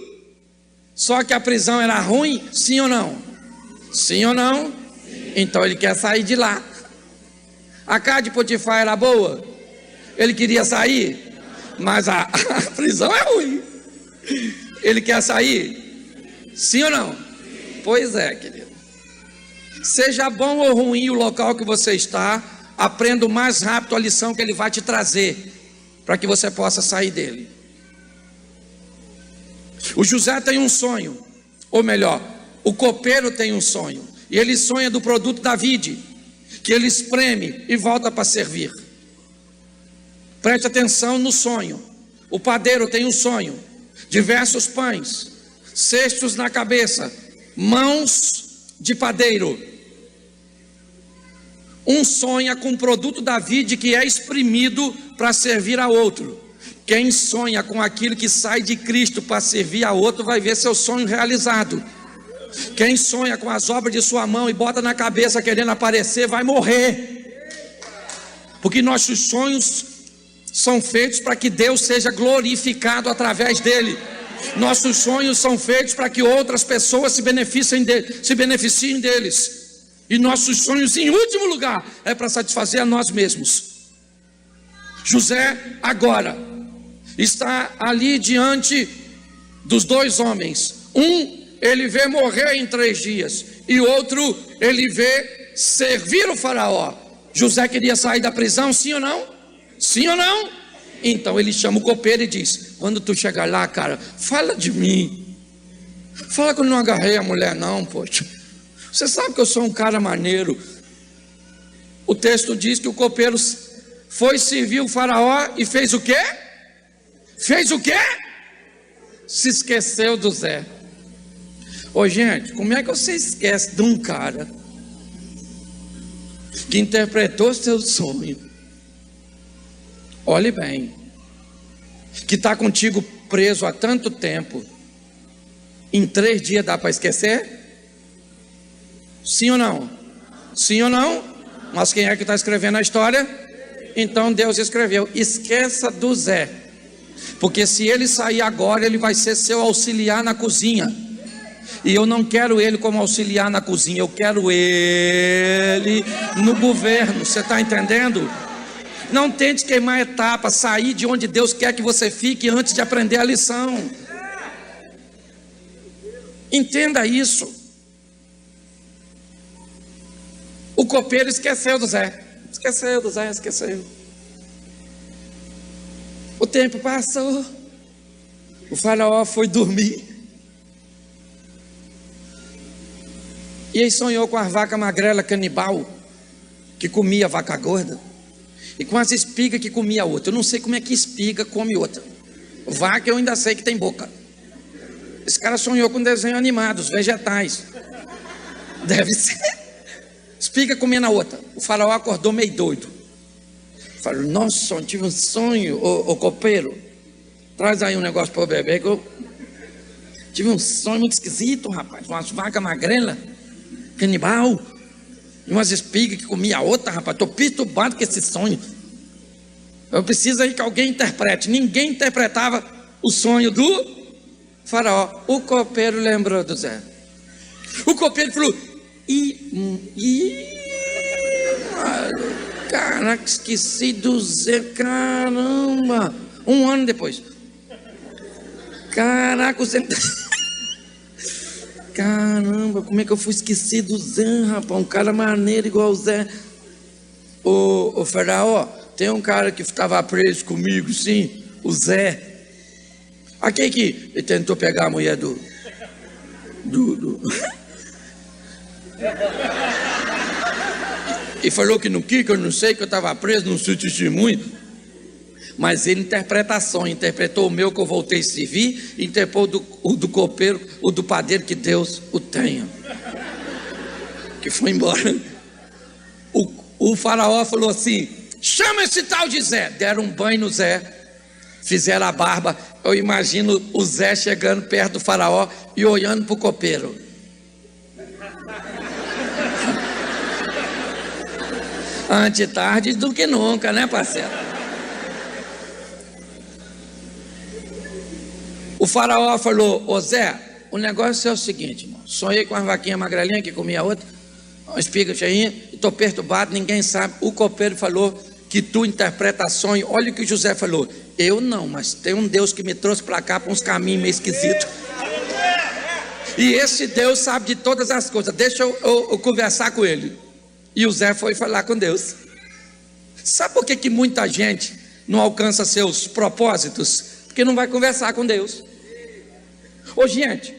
Só que a prisão era ruim, sim ou não? Sim ou não? Então ele quer sair de lá. A casa de Potifar era boa? Ele queria sair? Mas a prisão é ruim. Ele quer sair? Sim ou não? Pois é, querido. Seja bom ou ruim o local que você está, aprenda o mais rápido a lição que ele vai te trazer, para que você possa sair dele. O José tem um sonho, ou melhor, o copeiro tem um sonho, e ele sonha do produto da vide, que ele espreme e volta para servir. Preste atenção no sonho. O padeiro tem um sonho: diversos pães, cestos na cabeça, mãos de padeiro. Um sonha com o produto da vide que é exprimido para servir a outro. Quem sonha com aquilo que sai de Cristo para servir a outro vai ver seu sonho realizado. Quem sonha com as obras de sua mão e bota na cabeça querendo aparecer vai morrer. Porque nossos sonhos são feitos para que Deus seja glorificado através dele. Nossos sonhos são feitos para que outras pessoas se beneficiem deles. E nossos sonhos, em último lugar, é para satisfazer a nós mesmos. José agora está ali diante dos dois homens. Um ele vê morrer em 3 dias, e outro ele vê servir o faraó. José queria sair da prisão, sim ou não? Sim ou não? Então ele chama o copeiro e diz: quando tu chegar lá, cara, fala de mim. Fala que eu não agarrei a mulher não, poxa. Você sabe que eu sou um cara maneiro. O texto diz que o copeiro foi servir o faraó e fez o quê? Fez o quê? Se esqueceu do Zé. Ô gente, como é que você esquece de um cara que interpretou seu sonho? Olhe bem, que está contigo preso há tanto tempo. Em 3 dias dá para esquecer? Sim ou não? Sim ou não? Mas quem é que está escrevendo a história? Então Deus escreveu: esqueça do Zé, porque se ele sair agora, ele vai ser seu auxiliar na cozinha. E eu não quero ele como auxiliar na cozinha, eu quero ele no governo. Você está entendendo? Não tente queimar etapa, sair de onde Deus quer que você fique antes de aprender a lição. Entenda isso. O copeiro esqueceu do Zé. Esqueceu. O tempo passou. O faraó foi dormir. E ele sonhou com a vaca magrela canibal, que comia a vaca gorda, e com as espigas que comia a outra. Eu não sei como é que espiga come outra. Vaca eu ainda sei que tem boca. Esse cara sonhou com desenho animado, os vegetais. Deve ser. Espiga comendo a outra. O faraó acordou meio doido. Falou: nossa, eu tive um sonho, ô copeiro. Traz aí um negócio para eu beber, que eu tive um sonho muito esquisito, rapaz. Umas vacas magrelas, canibal, e umas espigas que comia a outra, rapaz. Estou perturbado com esse sonho. Eu preciso aí que alguém interprete. Ninguém interpretava o sonho do faraó. O copeiro lembrou do Zé. O copeiro falou: caraca, esqueci do Zé, caramba. 1 ano depois. Caraca, o Zé. Caramba, como é que eu fui esquecer do Zé, rapaz? Um cara maneiro igual o Zé. O faraó, tem um cara que estava preso comigo, sim, o Zé. Aquele que ele tentou pegar a mulher do e falou que não quis, que eu não sei, que eu estava preso, não sou testemunho. Mas ele interpreta a sonho, interpretou o meu que eu voltei a servir, interpretou o do copeiro, o do padeiro, que Deus o tenha. Que foi embora. O faraó falou assim: chama esse tal de Zé. Deram um banho no Zé, fizeram a barba. Eu imagino o Zé chegando perto do faraó e olhando para o copeiro. Antes tarde do que nunca, né, parceiro? O faraó falou: ô Zé, o negócio é o seguinte, irmão. Sonhei com uma vaquinha magrelinha que comia outra, uma espiga cheinha, estou perturbado, ninguém sabe. O copeiro falou que tu interpreta sonho. Olha o que o José falou: eu não, mas tem um Deus que me trouxe para cá para uns caminhos meio esquisitos. E esse Deus sabe de todas as coisas, deixa eu conversar com ele. E o Zé foi falar com Deus. Sabe por que muita gente não alcança seus propósitos? Porque não vai conversar com Deus. Ô gente,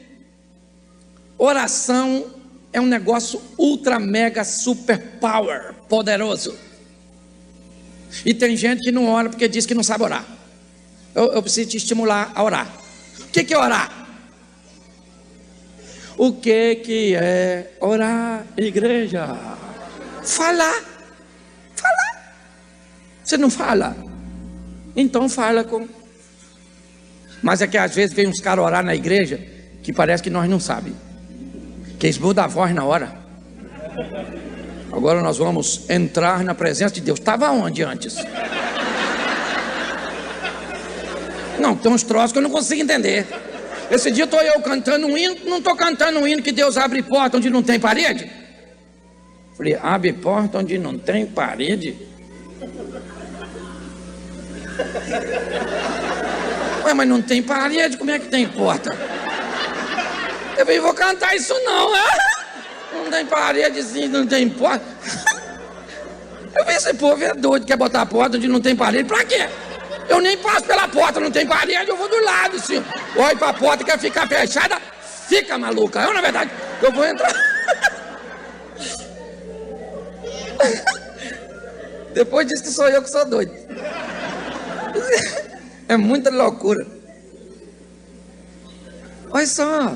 oração é um negócio ultra mega super power, poderoso. E tem gente que não ora porque diz que não sabe orar. Eu preciso te estimular a orar. O que é orar? O que é orar, igreja? Falar. Você não fala? Então fala com... Mas é que às vezes vem uns caras orar na igreja que parece que nós não sabemos, que eles mudam a voz na hora. Agora nós vamos entrar na presença de Deus. Estava onde antes? Não, tem uns troços que eu não consigo entender. Esse dia estou eu cantando um hino, não estou cantando um hino que Deus abre porta onde não tem parede. Falei, abre porta onde não tem parede. Ué, mas não tem parede, como é que tem porta? Eu vou cantar isso não, é? Não tem paredezinha, não tem porta. Eu vi esse povo é doido, quer botar a porta onde não tem parede, pra quê? Eu nem passo pela porta, não tem parede, eu vou do lado, assim. Olha pra porta, quer ficar fechada, fica maluca. Eu, na verdade, eu vou entrar. Depois diz que sou eu que sou doido. É muita loucura. Olha só.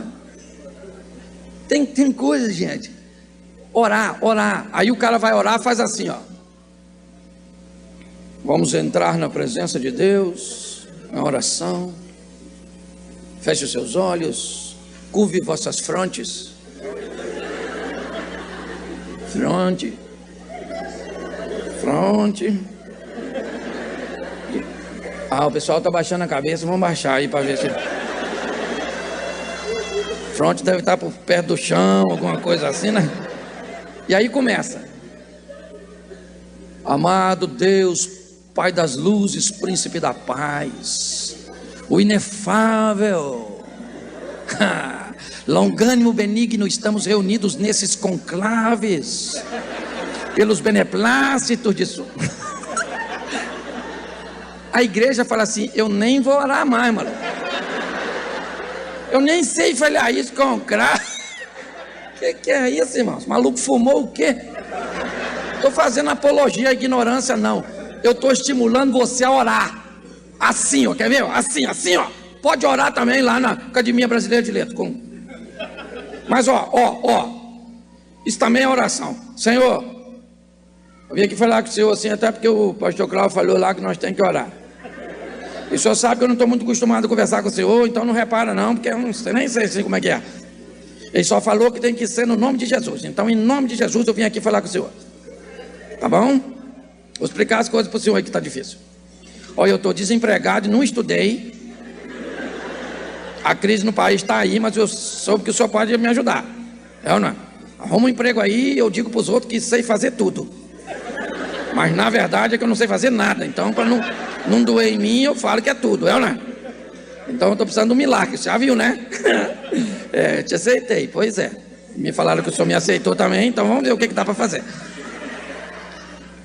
Tem coisa, gente. Orar. Aí o cara vai orar, faz assim, ó. Vamos entrar na presença de Deus, na oração. Feche os seus olhos, curve vossas frontes. Fronte. O pessoal está baixando a cabeça, vamos baixar aí para ver se... Fronte deve estar por perto do chão, alguma coisa assim, né? E aí começa. Amado Deus, Pai das luzes, Príncipe da paz, o inefável, longânimo, benigno, estamos reunidos nesses conclaves, pelos beneplácitos de sua... A igreja fala assim, eu nem vou orar mais, maluco. Eu nem sei falar isso com cravo. Que é isso, irmãos? Maluco fumou o quê? Estou fazendo apologia à ignorância, não. Eu estou estimulando você a orar. Assim, ó, quer ver? Assim, ó. Pode orar também lá na Academia Brasileira de Letras. Mas, ó. Isso também é oração. Senhor, eu vim aqui falar com o senhor assim, até porque o pastor Cláudio falou lá que nós temos que orar. E o senhor sabe que eu não estou muito acostumado a conversar com o senhor, então não repara não, porque eu não sei, nem sei como é que é. Ele só falou que tem que ser no nome de Jesus. Então, em nome de Jesus, eu vim aqui falar com o senhor. Tá bom? Vou explicar as coisas para o senhor aí que está difícil. Olha, eu estou desempregado e não estudei. A crise no país está aí, mas eu soube que o senhor pode me ajudar. É ou não é? Arruma um emprego aí e eu digo para os outros que sei fazer tudo. Mas na verdade é que eu não sei fazer nada. Então, para não doer em mim, eu falo que é tudo, é ou não é? Então eu estou precisando de um milagre, você já viu, né? Te aceitei, pois é. Me falaram que o senhor me aceitou também, então vamos ver o que dá para fazer.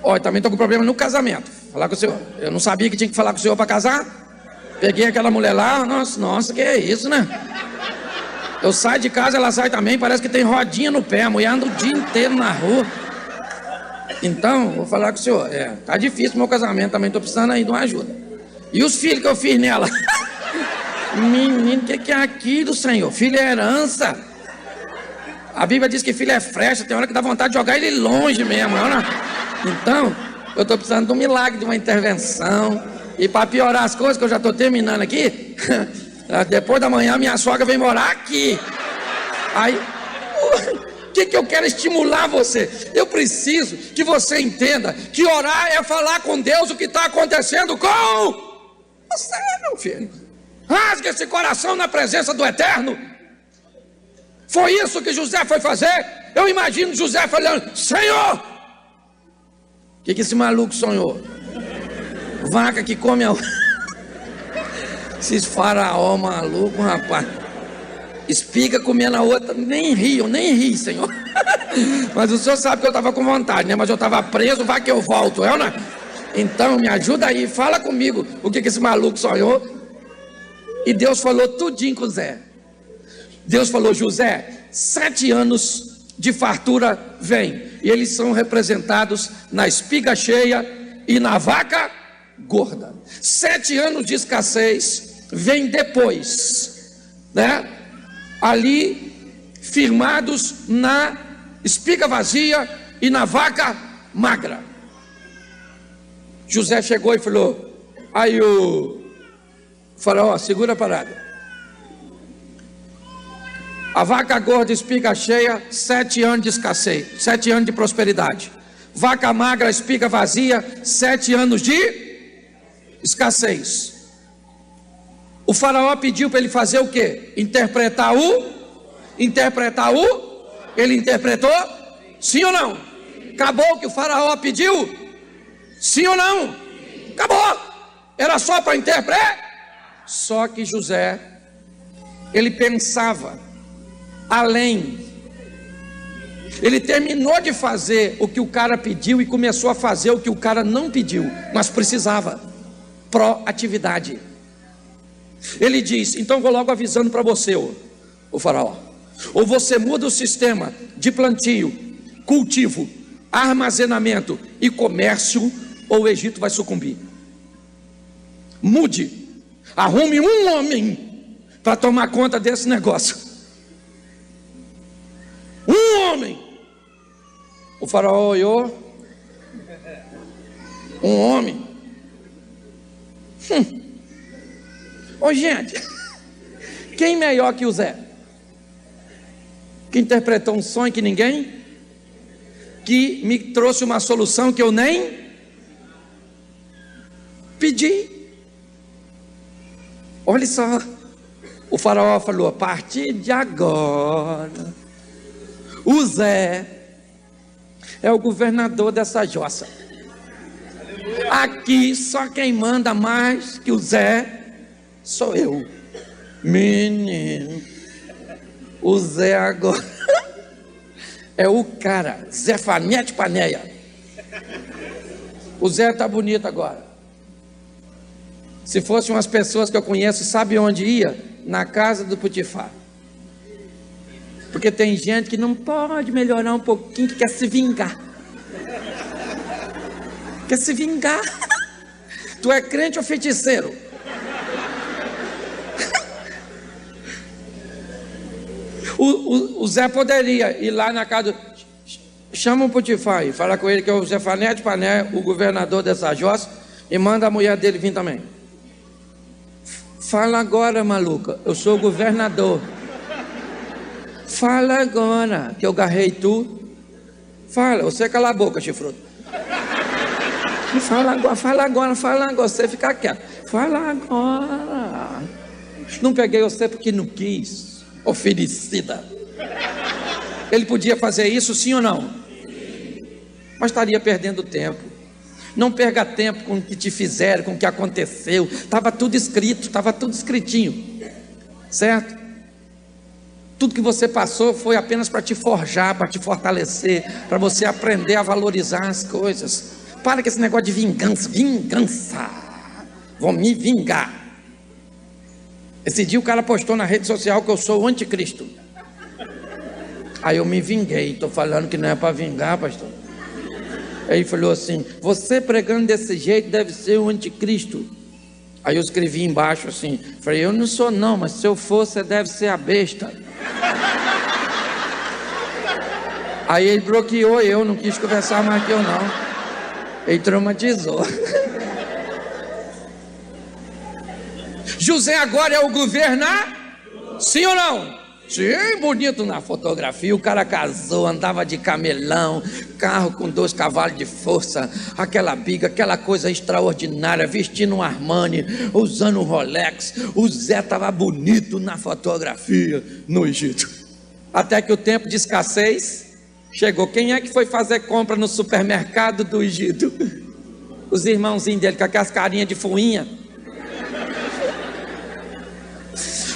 Olha, também estou com problema no casamento. Falar com o senhor. Eu não sabia que tinha que falar com o senhor para casar. Peguei aquela mulher lá, nossa, que é isso, né? Eu saio de casa, ela sai também, parece que tem rodinha no pé. A mulher anda o dia inteiro na rua. Então, vou falar com o senhor. Tá difícil o meu casamento, também estou precisando aí de uma ajuda. E os filhos que eu fiz nela? Menino, o que é aquilo, Senhor? Filho é herança. A Bíblia diz que filho é flecha, tem hora que dá vontade de jogar ele longe mesmo. Então, eu estou precisando de um milagre, de uma intervenção. E para piorar as coisas, que eu já estou terminando aqui, depois da manhã minha sogra vem morar aqui. Aí, o que eu quero estimular você? Eu preciso que você entenda que orar é falar com Deus o que está acontecendo com você, meu filho. Rasgue esse coração na presença do Eterno. Foi isso que José foi fazer. Eu imagino José falando: Senhor, o que esse maluco sonhou? Vaca que come a... Esses faraó maluco, rapaz. Espiga comendo a outra. Nem ri, Senhor. Mas o Senhor sabe que eu estava com vontade, né? Mas eu estava preso, vai que eu volto, é ou não? Então me ajuda aí, fala comigo o que esse maluco sonhou. E Deus falou tudinho com José. Deus falou: José, 7 anos de fartura vem. E eles são representados na espiga cheia e na vaca gorda. 7 anos de escassez vem depois, né? Ali firmados na espiga vazia e na vaca magra. José chegou e falou: aí o faraó, segura a parada. A vaca gorda, espiga cheia, 7 anos de escassez, 7 anos de prosperidade. Vaca magra, espiga vazia, 7 anos de escassez. O faraó pediu para ele fazer o quê? Interpretar o. Ele interpretou? Sim ou não? Acabou o que o faraó pediu? Sim ou não? Acabou. Era só para interpretar. Só que José, ele pensava além. Ele terminou de fazer o que o cara pediu e começou a fazer o que o cara não pediu, mas precisava. Proatividade. Ele diz: então vou logo avisando para você, o faraó, ou você muda o sistema de plantio, cultivo, armazenamento e comércio, ou o Egito vai sucumbir. Mude, arrume um homem para tomar conta desse negócio. Um homem. O faraó olhou. Um homem. Ô gente, quem melhor que o Zé? Que interpretou um sonho que ninguém, que me trouxe uma solução que eu nem pedi. Olha só, o faraó falou: a partir de agora, o Zé é o governador dessa jossa. Aqui só quem manda mais que o Zé sou eu. Menino, o Zé agora é o cara, Zefanete Paneia. O Zé tá bonito agora. Se fossem umas pessoas que eu conheço, sabe onde ia? Na casa do Potifar. Porque tem gente que não pode melhorar um pouquinho, que quer se vingar. Quer se vingar. Tu é crente ou feiticeiro? O Zé poderia ir lá na casa, chama o Potifar e fala com ele que é o Zefanete Pané, o governador dessa jossa, e manda a mulher dele vir também. Fala agora, maluca, eu sou o governador. Fala agora, que eu garrei tu. Fala, você cala a boca, chifrudo. Fala agora, você fica quieto. Fala agora. Não peguei você porque não quis. Oferecida. Ele podia fazer isso, sim ou não? Mas estaria perdendo tempo. Não perca tempo com o que te fizeram, com o que aconteceu. Estava tudo escrito, estava tudo escritinho, certo? Tudo que você passou foi apenas para te forjar, para te fortalecer, para você aprender a valorizar as coisas. Para com esse negócio de vingança. Vou me vingar. Esse dia o cara postou na rede social que eu sou o anticristo. Aí eu me vinguei. Estou falando que não é para vingar, pastor. Aí ele falou assim: você pregando desse jeito deve ser o anticristo. Aí eu escrevi embaixo assim, falei, eu não sou não, mas se eu for, você deve ser a besta. Aí ele bloqueou eu, não quis conversar mais que eu não. Ele traumatizou. José agora é o governador? Sim ou não? Sim, bonito na fotografia. O cara casou, andava de camelão, carro com 2 cavalos de força, aquela biga, aquela coisa extraordinária, vestindo um Armani, usando um Rolex. O Zé estava bonito na fotografia no Egito. Até que o tempo de escassez chegou. Quem é que foi fazer compra no supermercado do Egito? Os irmãozinhos dele com aquelas carinhas de fuinha.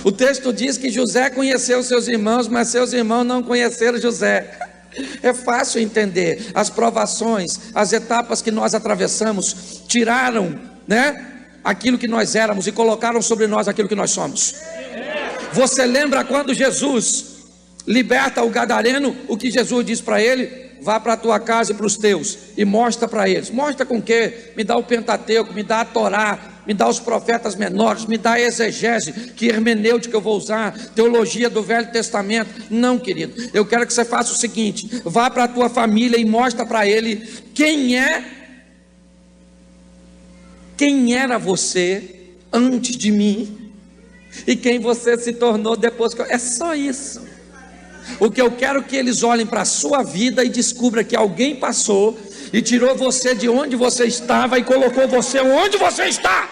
O texto diz que José conheceu seus irmãos, mas seus irmãos não conheceram José. É fácil entender. As provações, as etapas que nós atravessamos, tiraram, aquilo que nós éramos e colocaram sobre nós aquilo que nós somos. Você lembra quando Jesus liberta o gadareno, o que Jesus diz para ele? Vá para a tua casa e para os teus e mostra para eles. Mostra com o quê? Me dá o Pentateuco, me dá a Torá, me dá os profetas menores, me dá a exegese, que hermenêutica eu vou usar, teologia do Velho Testamento. Não, querido, eu quero que você faça o seguinte: vá para a tua família e mostra para ele quem era você antes de mim e quem você se tornou depois que eu... É só isso. O que eu quero que eles olhem para a sua vida e descubram que alguém passou e tirou você de onde você estava e colocou você onde você está.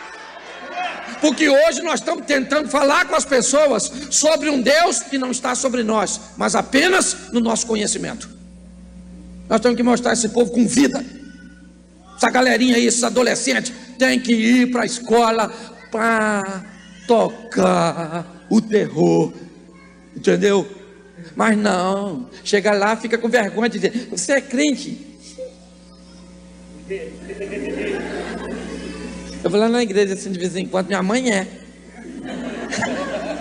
Porque hoje nós estamos tentando falar com as pessoas sobre um Deus que não está sobre nós, mas apenas no nosso conhecimento. Nós temos que mostrar esse povo com vida. Essa galerinha aí, esses adolescentes, tem que ir para a escola para tocar o terror, entendeu? Mas não, chega lá, fica com vergonha de dizer, você é crente? Eu vou lá na igreja assim de vez em quando, minha mãe é.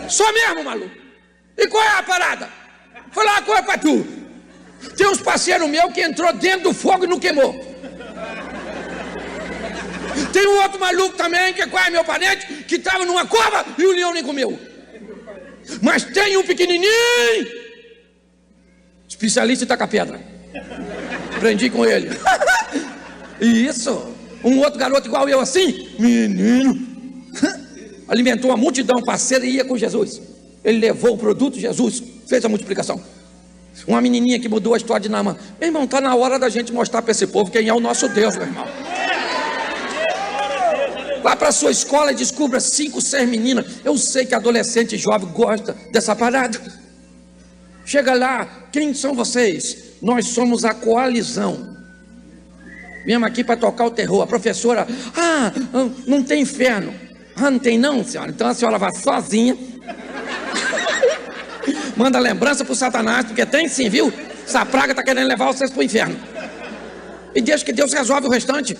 Só mesmo, maluco. E qual é a parada? Vou lá, qual é pra tu? Tem uns parceiros meus que entrou dentro do fogo e não queimou. Tem um outro maluco também, que é meu parente, que estava numa cova e o leão nem comeu. Mas tem um pequenininho, especialista em tacar pedra. Aprendi com ele. Isso. Um outro garoto igual eu assim, menino, alimentou uma multidão parceira e ia com Jesus. Ele levou o produto, Jesus fez a multiplicação. Uma menininha que mudou a história de Naamã. Meu irmão, está na hora da gente mostrar para esse povo quem é o nosso Deus, meu irmão. Vá para a sua escola e descubra 5, 6 meninas. Eu sei que adolescente e jovem gosta dessa parada. Chega lá, quem são vocês? Nós somos a coalizão. Viemos aqui para tocar o terror. A professora, não tem inferno. Não tem não, senhora. Então a senhora vai sozinha. Manda lembrança para o Satanás, porque tem sim, viu? Essa praga está querendo levar vocês para o inferno. E deixa que Deus resolve o restante.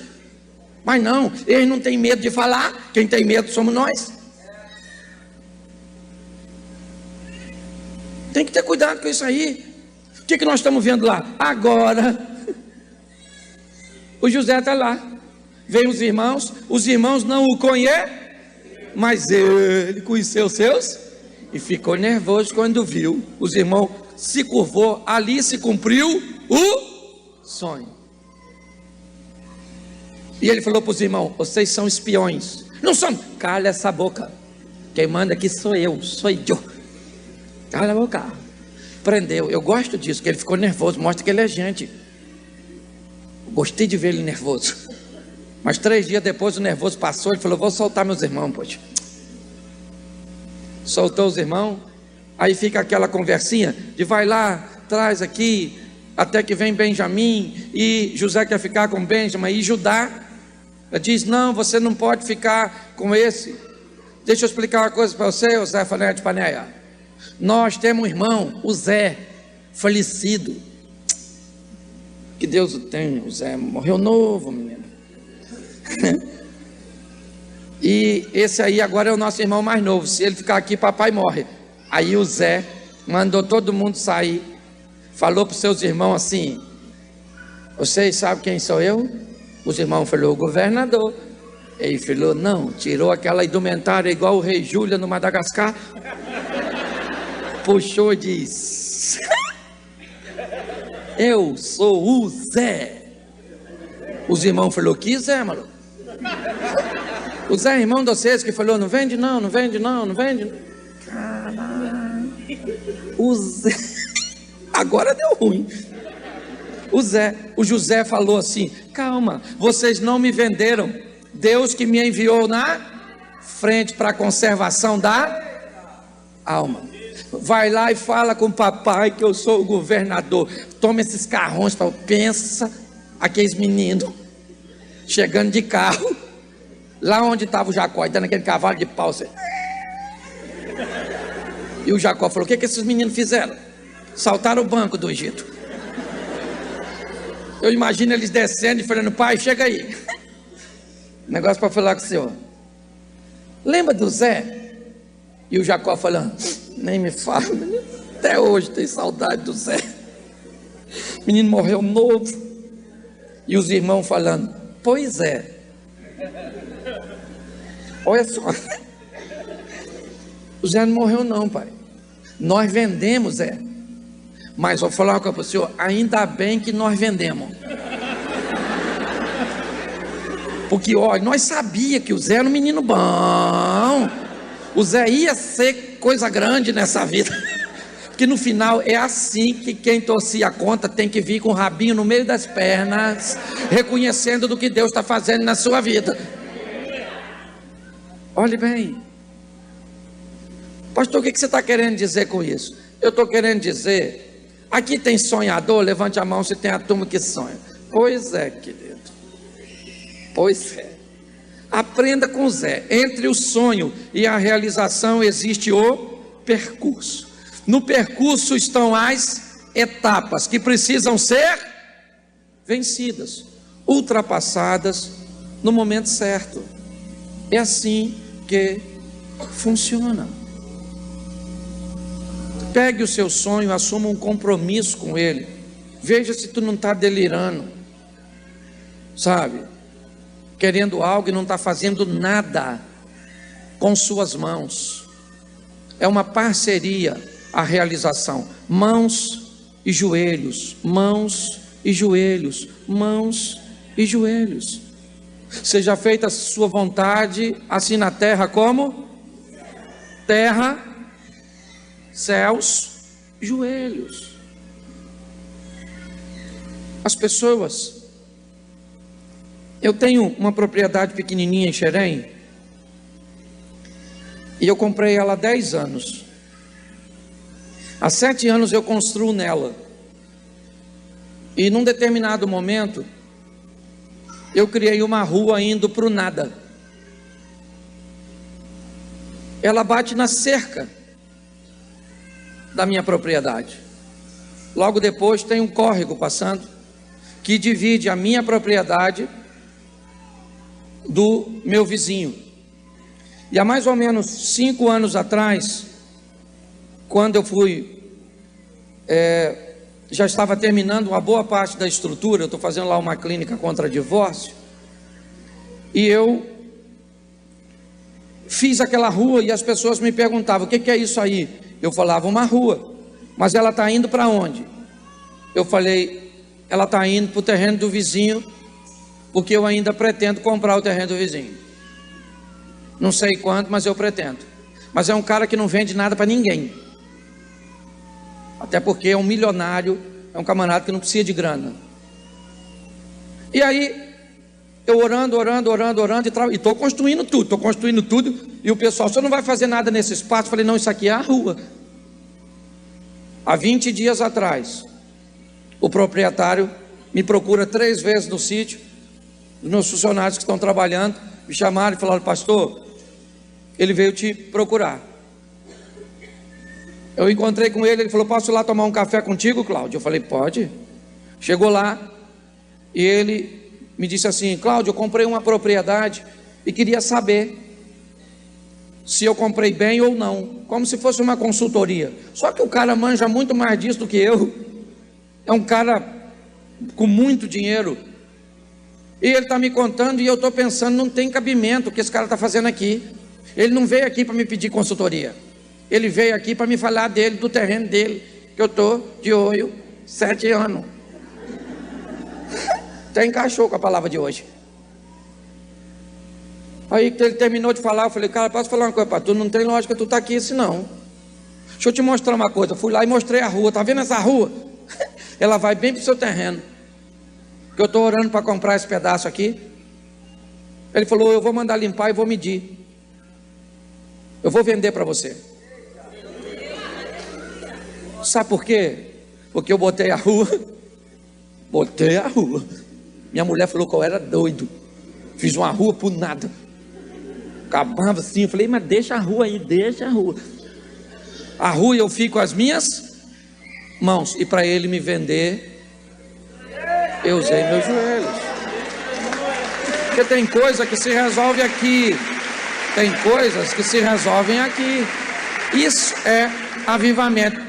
Mas não, eles não têm medo de falar. Quem tem medo somos nós. Tem que ter cuidado com isso aí. O que nós estamos vendo lá? Agora, o José está lá. Vem os irmãos não o conhecem, mas ele conheceu os seus e ficou nervoso quando viu. Os irmãos se curvou, ali se cumpriu o sonho. E ele falou para os irmãos: vocês são espiões. Não são. Cala essa boca. Quem manda aqui sou eu. Cala a boca. Prendeu. Eu gosto disso, que ele ficou nervoso. Mostra que ele é gente. Gostei de ver ele nervoso. Mas 3 dias depois o nervoso passou. Ele falou: vou soltar meus irmãos, poxa. Soltou os irmãos. Aí fica aquela conversinha de vai lá, traz aqui, até que vem Benjamim. E José quer ficar com Benjamim. E Judá diz: não, você não pode ficar com esse. Deixa eu explicar uma coisa para você, o Zé Fané de Paneia. Nós temos um irmão, o Zé, falecido. Que Deus o tenha. O Zé morreu novo, menino. E esse aí agora é o nosso irmão mais novo. Se ele ficar aqui, papai morre. Aí o Zé mandou todo mundo sair. Falou para os seus irmãos assim: vocês sabem quem sou eu? Os irmãos falaram: o governador. Ele falou, não, tirou aquela indumentária igual o rei Júlia no Madagascar, puxou e disse, eu sou o Zé. Os irmãos falaram, que Zé, maluco? O Zé, irmão de vocês, que falou, não vende não, não vende não, não vende não. Caralho, o Zé, agora deu ruim. O José falou assim, calma, vocês não me venderam, Deus que me enviou na frente para a conservação da alma. Vai lá e fala com o papai que eu sou o governador. Toma esses carrões, pensa aqueles meninos chegando de carro, lá onde estava o Jacó, dando aquele cavalo de pau. E o Jacó falou, o que esses meninos fizeram? Saltaram o banco do Egito. Eu imagino eles descendo e falando, pai, chega aí. Negócio para falar com o senhor. Lembra do Zé? E o Jacó falando, nem me fala, até hoje tem saudade do Zé. O menino morreu novo. E os irmãos falando, pois é. Olha só. O Zé não morreu não, pai. Nós vendemos, Zé. Mas vou falar uma coisa para o senhor, ainda bem que nós vendemos. Porque, olha, nós sabíamos que o Zé era um menino bom. O Zé ia ser coisa grande nessa vida. Porque no final é assim que quem torcia a conta tem que vir com o rabinho no meio das pernas, reconhecendo do que Deus está fazendo na sua vida. Olhe bem. Pastor, o que você está querendo dizer com isso? Eu estou querendo dizer, aqui tem sonhador, levante a mão se tem a turma que sonha. Pois é, querido. Pois é. Aprenda com o Zé. Entre o sonho e a realização existe o percurso. No percurso estão as etapas que precisam ser vencidas, ultrapassadas no momento certo. É assim que funciona. Pegue o seu sonho, assuma um compromisso com ele. Veja se tu não está delirando, sabe? Querendo algo e não está fazendo nada com suas mãos. É uma parceria a realização. Mãos e joelhos, mãos e joelhos, mãos e joelhos. Seja feita a sua vontade, assim na terra como? Terra, céus, joelhos. As pessoas... Eu tenho uma propriedade pequenininha em Xerém, e eu comprei ela há 10 anos. Há 7 anos eu construo nela. E num determinado momento, eu criei uma rua indo para o nada. Ela bate na cerca da minha propriedade. Logo depois tem um córrego passando, que divide a minha propriedade do meu vizinho. E há mais ou menos 5 anos atrás, quando eu fui, já estava terminando uma boa parte da estrutura, eu estou fazendo lá uma clínica contra divórcio, e eu fiz aquela rua e as pessoas me perguntavam, o que é isso aí? Eu falava, uma rua, mas ela está indo para onde? Eu falei, ela está indo para o terreno do vizinho, porque eu ainda pretendo comprar o terreno do vizinho. Não sei quanto, mas eu pretendo. Mas é um cara que não vende nada para ninguém. Até porque é um milionário, é um camarada que não precisa de grana. E aí, eu orando, e estou construindo tudo, e o pessoal, você não vai fazer nada nesse espaço? Eu falei, não, isso aqui é a rua. Há 20 dias atrás, o proprietário me procura 3 vezes no sítio. Os meus funcionários que estão trabalhando me chamaram e falaram, pastor, ele veio te procurar. Eu encontrei com ele, ele falou, posso ir lá tomar um café contigo, Cláudio? Eu falei, pode. Chegou lá e ele me disse assim, Cláudio, eu comprei uma propriedade e queria saber se eu comprei bem ou não, como se fosse uma consultoria. Só que o cara manja muito mais disso do que eu. É um cara com muito dinheiro. E ele está me contando e eu estou pensando, não tem cabimento o que esse cara está fazendo aqui. Ele não veio aqui para me pedir consultoria. Ele veio aqui para me falar dele, do terreno dele, que eu estou de olho 7 anos. Até encaixou com a palavra de hoje. Aí ele terminou de falar, eu falei, cara, posso falar uma coisa para tu? Não tem lógica tu tá aqui assim não. Deixa eu te mostrar uma coisa. Eu fui lá e mostrei a rua, tá vendo essa rua? Ela vai bem pro seu terreno. Que eu estou orando para comprar esse pedaço aqui. Ele falou, eu vou mandar limpar e vou medir. Eu vou vender para você. Sabe por quê? Porque eu botei a rua. Botei a rua. Minha mulher falou que eu era doido. Fiz uma rua por nada. Acabava assim, eu falei, mas deixa a rua aí, deixa a rua. A rua eu fico com as minhas mãos. E para ele me vender, eu usei meus joelhos. Porque tem coisa que se resolve aqui. Tem coisas que se resolvem aqui. Isso é avivamento.